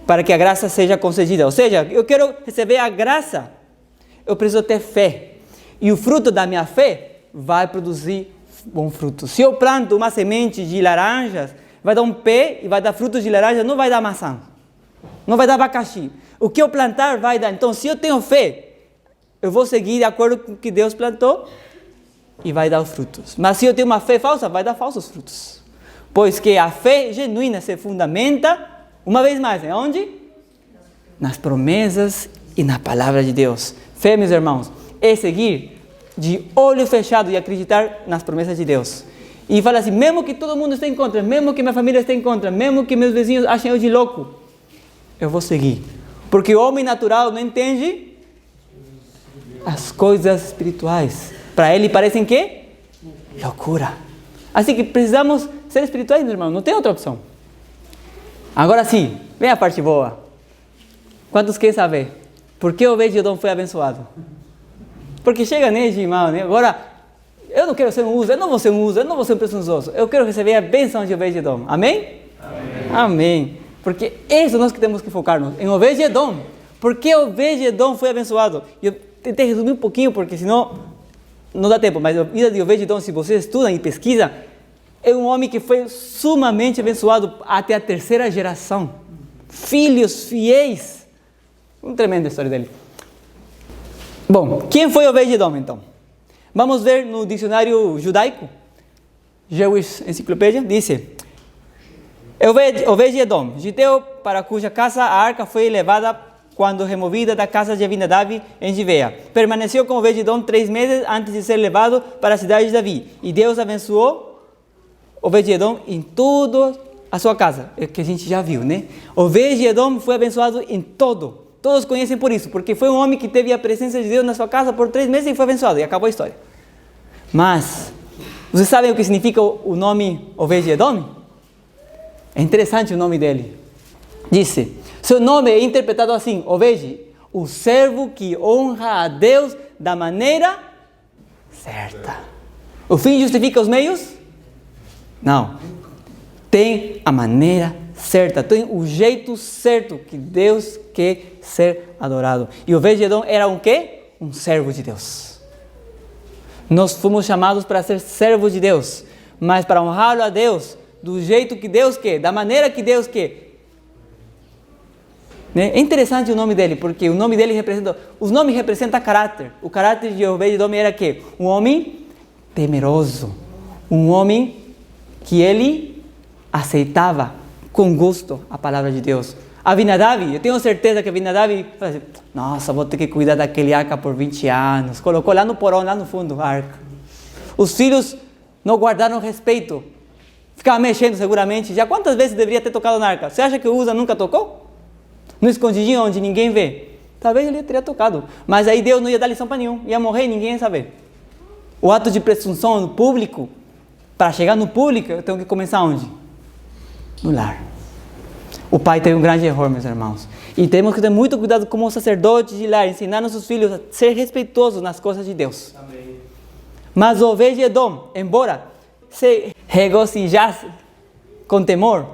para que a graça seja concedida. Ou seja, eu quero receber a graça, eu preciso ter fé. E o fruto da minha fé vai produzir bom fruto. Se eu planto uma semente de laranjas, vai dar um pé e vai dar frutos de laranja, não vai dar maçã. Não vai dar abacaxi. O que eu plantar vai dar. Então, se eu tenho fé, eu vou seguir de acordo com o que Deus plantou e vai dar os frutos. Mas se eu tenho uma fé falsa, vai dar falsos frutos. Pois que a fé genuína se fundamenta, uma vez mais, em onde? Nas promessas e na palavra de Deus. Fé, meus irmãos, é seguir de olho fechado e acreditar nas promessas de Deus. E fala assim, mesmo que todo mundo esteja em contra, mesmo que minha família esteja em contra, mesmo que meus vizinhos achem eu de louco, eu vou seguir. Porque o homem natural não entende as coisas espirituais. Para ele parecem que? Loucura. Assim que precisamos ser espirituais, meu irmão, não tem outra opção. Agora sim, vem a parte boa. Quantos querem saber? Por que o Obed-Edom foi abençoado? Porque chega nele, irmão, né? Agora, eu não quero ser um uso, eu não vou ser um uso, eu não vou ser um presunçoso. Eu quero receber a bênção de Obed-Edom. Amém? Amém? Amém. Porque isso nós que temos que focar-nos, em Obed-Edom. Por que Obed-Edom foi abençoado? Eu tentei resumir um pouquinho, porque senão não dá tempo. Mas a vida de Obed-Edom, se vocês estudam e pesquisam, é um homem que foi sumamente abençoado até a 3ª geração. Filhos fiéis. Uma tremenda história dele. Bom, quem foi Obed-Edom então? Vamos ver no dicionário judaico, Jewish Encyclopedia, diz: Obed-Edom, Giteu, para cuja casa a arca foi levada quando removida da casa de Abinadab em Gibeá. Permaneceu com Obed-Edom 3 meses antes de ser levado para a cidade de Davi. E Deus abençoou Obed-Edom em tudo a sua casa, que a gente já viu, né? Obed-Edom foi abençoado em todo. Todos conhecem por isso, porque foi um homem que teve a presença de Deus na sua casa por 3 meses e foi abençoado, e acabou a história. Mas, vocês sabem o que significa o nome Obed-Edom? É interessante o nome dele. Disse, seu nome é interpretado assim, Obed, o servo que honra a Deus da maneira certa. O fim justifica os meios? Não. Tem a maneira certa, tem o jeito certo que Deus quer ser adorado. E Obed-Edom era um quê? Um servo de Deus. Nós fomos chamados para ser servos de Deus, mas para honrá-lo a Deus, do jeito que Deus quer, da maneira que Deus quer. É interessante o nome dele, porque o nome dele representa, os nomes representam caráter. O caráter de Obed-Edom era que um homem temeroso, um homem que ele aceitava com gosto a palavra de Deus. Abinadab, eu tenho certeza que Abinadab fala assim, nossa, vou ter que cuidar daquele arca por 20 anos. Colocou lá no porão, lá no fundo, a arca. Os filhos não guardaram respeito. Ficava mexendo seguramente. Já quantas vezes deveria ter tocado na arca? Você acha que o Uza nunca tocou? No escondidinho onde ninguém vê? Talvez ele teria tocado. Mas aí Deus não ia dar lição para nenhum. Ia morrer e ninguém ia saber. O ato de presunção no público, para chegar no público, eu tenho que começar onde? No lar. O pai teve um grande erro, meus irmãos. E temos que ter muito cuidado como sacerdotes de lar, ensinar nossos filhos a ser respeitosos nas coisas de Deus. Amém. Mas Obed-Edom, embora se regozijasse com temor,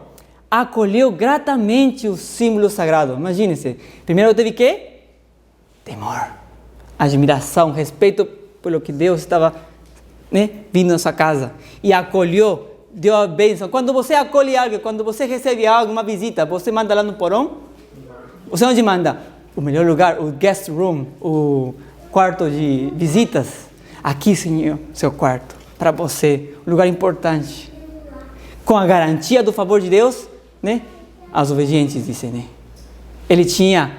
acolheu gratamente o símbolo sagrado. Imagine-se, primeiro teve que? Temor, admiração, respeito pelo que Deus estava vindo na sua casa. E acolheu, deu a bênção. Quando você acolhe algo, quando você recebe algo, uma visita, você manda lá no porão? Você onde manda? O melhor lugar, o guest room, o quarto de visitas. Aqui, Senhor, seu quarto, para você, um lugar importante. Com a garantia do favor de Deus, aos obedientes, dizem, Ele tinha,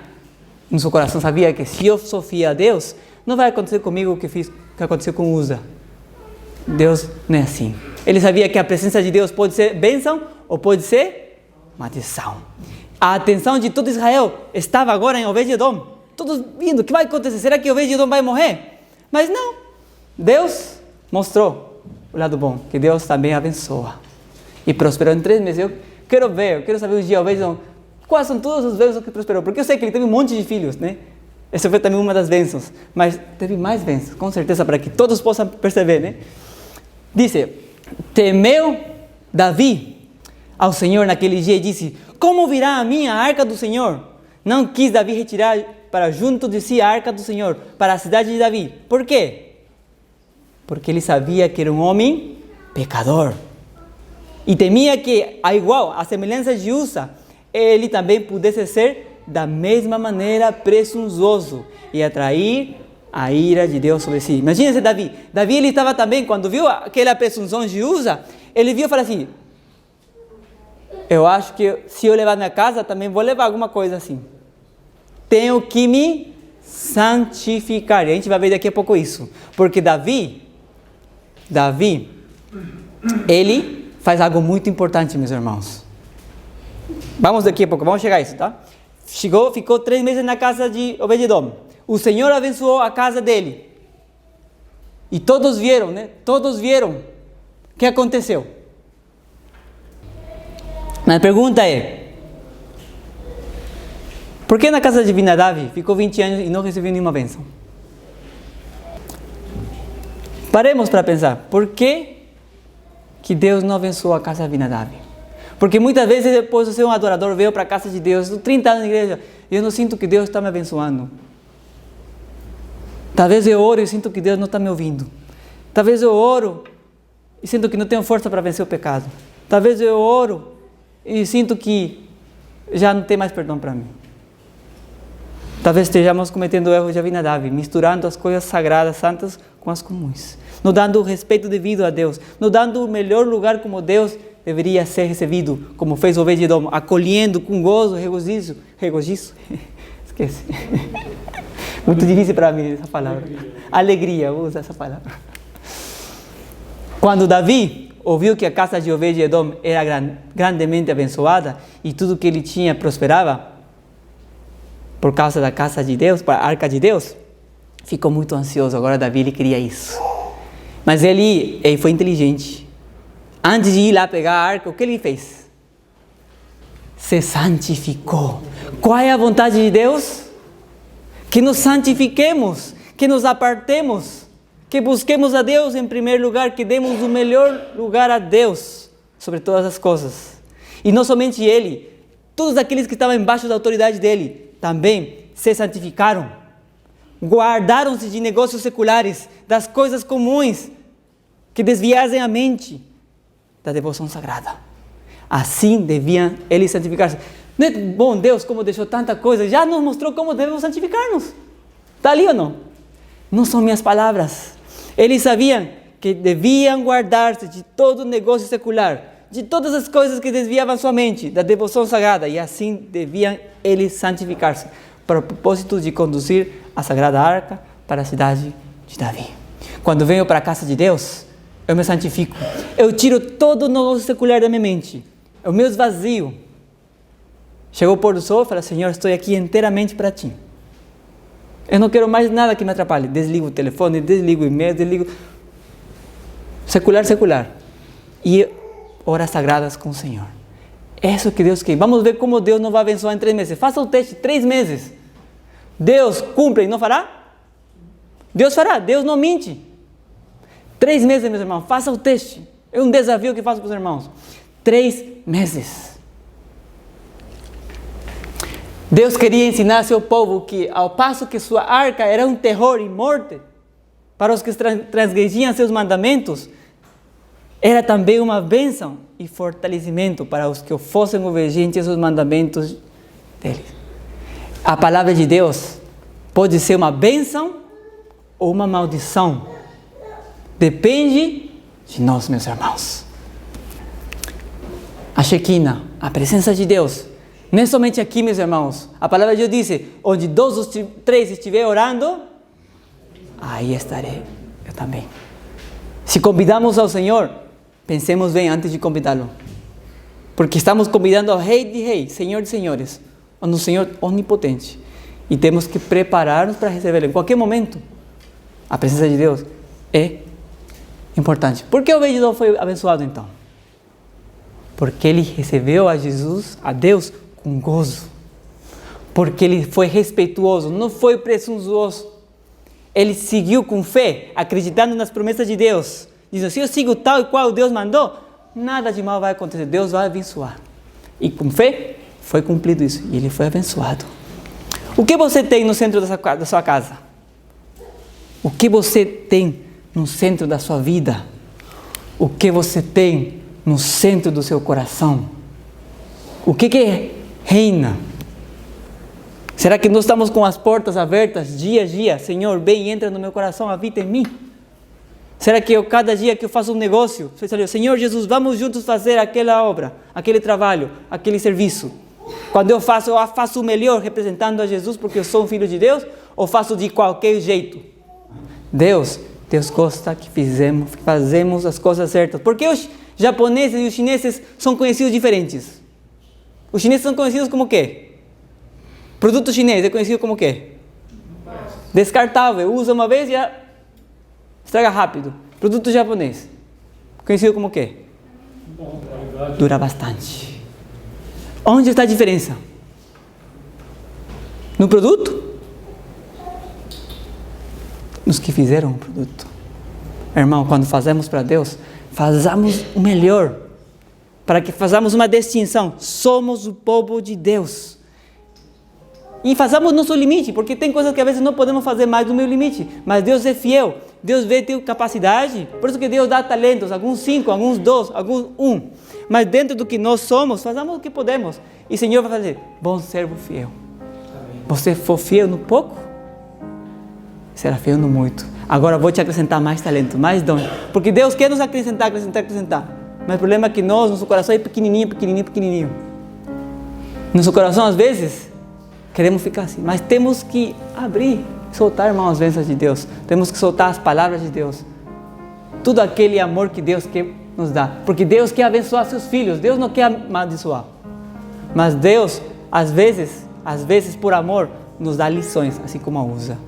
no seu coração, sabia que se eu sou fiel a Deus, não vai acontecer comigo o que aconteceu com Uza. Deus não é assim. Ele sabia que a presença de Deus pode ser bênção ou pode ser maldição. A atenção de todo Israel estava agora em Obed-Edom. Todos vindo, o que vai acontecer? Será que Obed-Edom vai morrer? Mas não. Deus mostrou o lado bom, que Deus também abençoa. E prosperou em 3 meses. Eu quero saber um dia Obed-Edom, quais são todas as bênçãos que prosperou. Porque eu sei que ele teve um monte de filhos, Essa foi também uma das bênçãos. Mas teve mais bênçãos, com certeza, para que todos possam perceber, Dice, temeu Davi ao Senhor naquele dia e disse, como virá a mim a arca do Senhor? Não quis Davi retirar para junto de si a arca do Senhor, para a cidade de Davi. Por quê? Porque ele sabia que era um homem pecador. E temia que, a semelhança de Uza, ele também pudesse ser da mesma maneira presunçoso e atrair a ira de Deus sobre si. Imagina-se Davi. Davi, ele estava também, quando viu aquela presunção de Uza, ele viu e falou assim, eu acho que se eu levar na casa, também vou levar alguma coisa assim. Tenho que me santificar. E a gente vai ver daqui a pouco isso. Porque Davi, ele faz algo muito importante, meus irmãos. Vamos daqui a pouco, vamos chegar a isso, tá? Ficou 3 meses na casa de Obed-Edom. O Senhor abençoou a casa dele. E todos viram, Todos viram o que aconteceu. Mas a pergunta é, por que na casa de Abinadab ficou 20 anos e não recebeu nenhuma bênção? Paremos para pensar, por que Deus não abençoou a casa de Abinadab? Porque muitas vezes depois de ser um adorador, veio para a casa de Deus, 30 anos na igreja, e eu não sinto que Deus está me abençoando. Talvez eu oro e sinto que Deus não está me ouvindo. Talvez eu oro e sinto que não tenho força para vencer o pecado. Talvez eu oro e sinto que já não tem mais perdão para mim. Talvez estejamos cometendo o erro de Abinadab, misturando as coisas sagradas, santas, com as comuns. Não dando o respeito devido a Deus. Não dando o melhor lugar como Deus deveria ser recebido, como fez Obed-Edom, acolhendo com gozo, regozijo. Esqueci. Muito difícil para mim essa palavra. Alegria, usa essa palavra. Quando Davi ouviu que a casa de Obed-Edom era grandemente abençoada e tudo que ele tinha prosperava, por causa da casa de Deus, para a arca de Deus, ficou muito ansioso. Agora Davi, ele queria isso. Mas ele foi inteligente. Antes de ir lá pegar a arca, o que ele fez? Se santificou. Qual é a vontade de Deus? Que nos santifiquemos, que nos apartemos, que busquemos a Deus em primeiro lugar, que demos o melhor lugar a Deus sobre todas as coisas. E não somente ele, todos aqueles que estavam embaixo da autoridade dele também se santificaram. Guardaram-se de negócios seculares, das coisas comuns que desviassem a mente da devoção sagrada. Assim deviam eles santificar-se. Não é bom Deus como deixou tanta coisa, já nos mostrou como devemos santificar-nos. Está ali ou não? Não são minhas palavras. Eles sabiam que deviam guardar-se de todo negócio secular, de todas as coisas que desviavam sua mente da devoção sagrada, e assim deviam eles santificar-se, para o propósito de conduzir a sagrada arca para a cidade de Davi. Quando venho para a casa de Deus, eu me santifico. Eu tiro todo o negócio secular da minha mente. Eu me esvazio. Chegou o pôr do sol e falo: Senhor, estou aqui inteiramente para Ti. Eu não quero mais nada que me atrapalhe. Desligo o telefone, desligo o e-mail, desligo... Secular. E horas sagradas com o Senhor. É isso que Deus quer. Vamos ver como Deus nos vai abençoar em 3 meses. Faça o teste, 3 meses. Deus cumpre e não fará? Deus fará, Deus não mente. 3 meses, meus irmãos, faça o teste. É um desafio que faço para os irmãos. 3 meses. Deus queria ensinar seu povo que, ao passo que sua arca era um terror e morte para os que transgrediam seus mandamentos, era também uma bênção e fortalecimento para os que fossem obedientes aos mandamentos dele. A palavra de Deus pode ser uma bênção ou uma maldição. Depende de nós, meus irmãos. A Shekinah, a presença de Deus, não é somente aqui, meus irmãos. A palavra de Deus diz: onde 2 ou 3 estiver orando, aí estarei eu também. Se convidamos ao Senhor, pensemos bem antes de convidá-lo. Porque estamos convidando ao Rei de Reis, Senhor de Senhores, o Senhor onipotente. E temos que preparar-nos para recebê-lo em qualquer momento. A presença de Deus é importante. Por que o Obed-edom foi abençoado então? Porque ele recebeu a Jesus, a Deus, com gozo. Porque ele foi respeituoso, não foi presunçoso. Ele seguiu com fé, acreditando nas promessas de Deus. Dizendo: se eu sigo tal e qual Deus mandou, nada de mal vai acontecer, Deus vai abençoar. E com fé, foi cumprido isso, e ele foi abençoado. O que você tem no centro da sua casa? O que você tem no centro da sua vida? O que você tem no centro do seu coração? O que reina? Será que nós estamos com as portas abertas dia a dia? Senhor, vem e entra no meu coração, habita em mim. Será que cada dia que eu faço um negócio, Senhor Jesus, vamos juntos fazer aquela obra, aquele trabalho, aquele serviço? Quando eu faço o melhor representando a Jesus porque eu sou um filho de Deus, ou faço de qualquer jeito? Deus gosta que fazemos as coisas certas. Porque os japoneses e os chineses são conhecidos diferentes. Os chineses são conhecidos como o quê? Produto chinês é conhecido como o quê? Descartável, usa uma vez e já estraga rápido. Produto japonês, conhecido como o quê? Dura bastante. Onde está a diferença? No produto? Nos que fizeram o produto. Irmão, quando fazemos para Deus, façamos o melhor. Para que façamos uma distinção. Somos o povo de Deus. E façamos nosso limite, porque tem coisas que às vezes não podemos fazer mais do meu limite. Mas Deus é fiel. Deus vê ter capacidade. Por isso que Deus dá talentos. Alguns 5, alguns 2, alguns 1. Mas dentro do que nós somos, façamos o que podemos. E o Senhor vai fazer: bom servo fiel. Você for fiel no pouco, será fiel no muito. Agora vou te acrescentar mais talento, mais dom. Porque Deus quer nos acrescentar. Mas o problema é que nosso coração é pequenininho. Nosso coração, às vezes, queremos ficar assim. Mas temos que abrir, soltar, irmãos, as bênçãos de Deus. Temos que soltar as palavras de Deus. Tudo aquele amor que Deus quer nos dar. Porque Deus quer abençoar seus filhos. Deus não quer amaldiçoar. Mas Deus, às vezes, por amor, nos dá lições, assim como a usa.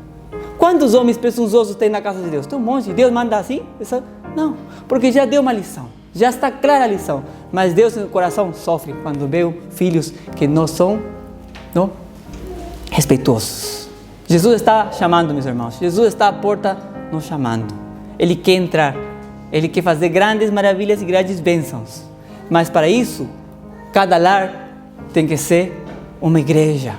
Quantos homens presunçosos tem na casa de Deus? Tem um monte. Deus manda assim? Não, porque já deu uma lição. Já está clara a lição. Mas Deus no coração sofre quando vê filhos que não são respeitosos. Jesus está chamando, meus irmãos. Jesus está à porta nos chamando. Ele quer entrar. Ele quer fazer grandes maravilhas e grandes bênçãos. Mas para isso, Cada lar tem que ser uma igreja.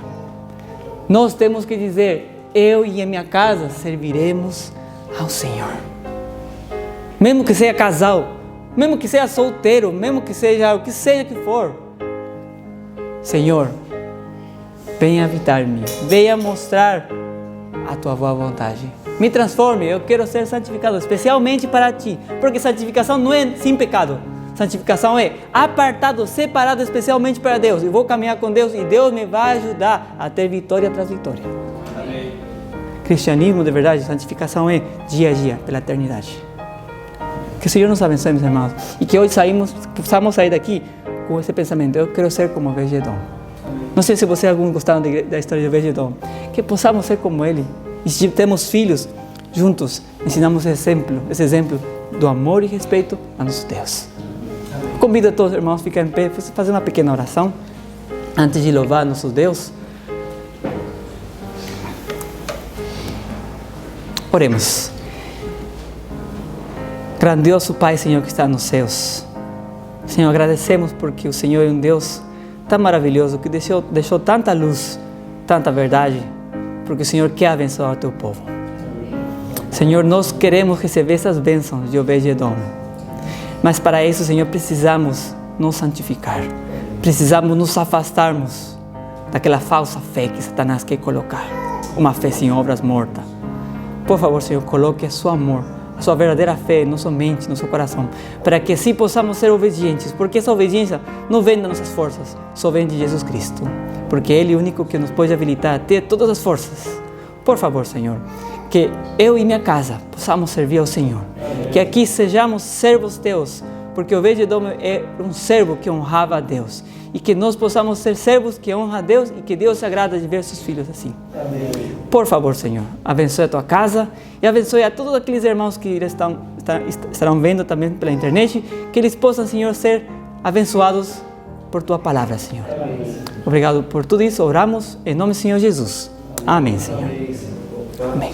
Nós temos que dizer: eu e a minha casa serviremos ao Senhor. Mesmo que seja casal, mesmo que seja solteiro, mesmo que seja o que seja que for, Senhor, venha habitar-me, venha mostrar a tua boa vontade. Me transforme, eu quero ser santificado especialmente para ti, porque santificação não é sem pecado. Santificação é apartado, separado especialmente para Deus. Eu vou caminhar com Deus e Deus me vai ajudar a ter vitória tras vitória. Amém. Cristianismo de verdade, santificação é dia a dia, pela eternidade. Que o Senhor nos abençoe, meus irmãos, e que hoje possamos sair daqui com esse pensamento: eu quero ser como Obed-Edom. Não sei se vocês alguns gostaram da história de Obed-Edom, que possamos ser como ele. E se temos filhos, juntos ensinamos esse exemplo do amor e respeito a nosso Deus. Convido a todos os irmãos a ficar em pé, fazer uma pequena oração antes de louvar nosso Deus. Oremos. Grandioso Pai, Senhor, que está nos céus. Senhor, agradecemos porque o Senhor é um Deus tão maravilhoso, que deixou tanta luz, tanta verdade, porque o Senhor quer abençoar o teu povo. Senhor, nós queremos receber essas bênçãos de Obed-Edom, mas para isso, Senhor, precisamos nos santificar, precisamos nos afastarmos daquela falsa fé que Satanás quer colocar, uma fé sem obras morta. Por favor, Senhor, coloque o seu amor, a sua verdadeira fé em nossa mente, no seu coração, para que assim possamos ser obedientes, porque essa obediência não vem das nossas forças, só vem de Jesus Cristo, porque Ele é o único que nos pode habilitar a ter todas as forças. Por favor, Senhor, que eu e minha casa possamos servir ao Senhor, que aqui sejamos servos teus, porque o Obed-Edom é um servo que honrava a Deus, e que nós possamos ser servos que honram a Deus e que Deus se agrada de ver seus filhos assim. Amém. Por favor, Senhor, abençoe a tua casa e abençoe a todos aqueles irmãos que estarão vendo também pela internet, que eles possam, Senhor, ser abençoados por tua palavra, Senhor. Amém. Obrigado por tudo isso, oramos em nome do Senhor Jesus. Amém, Senhor. Amém.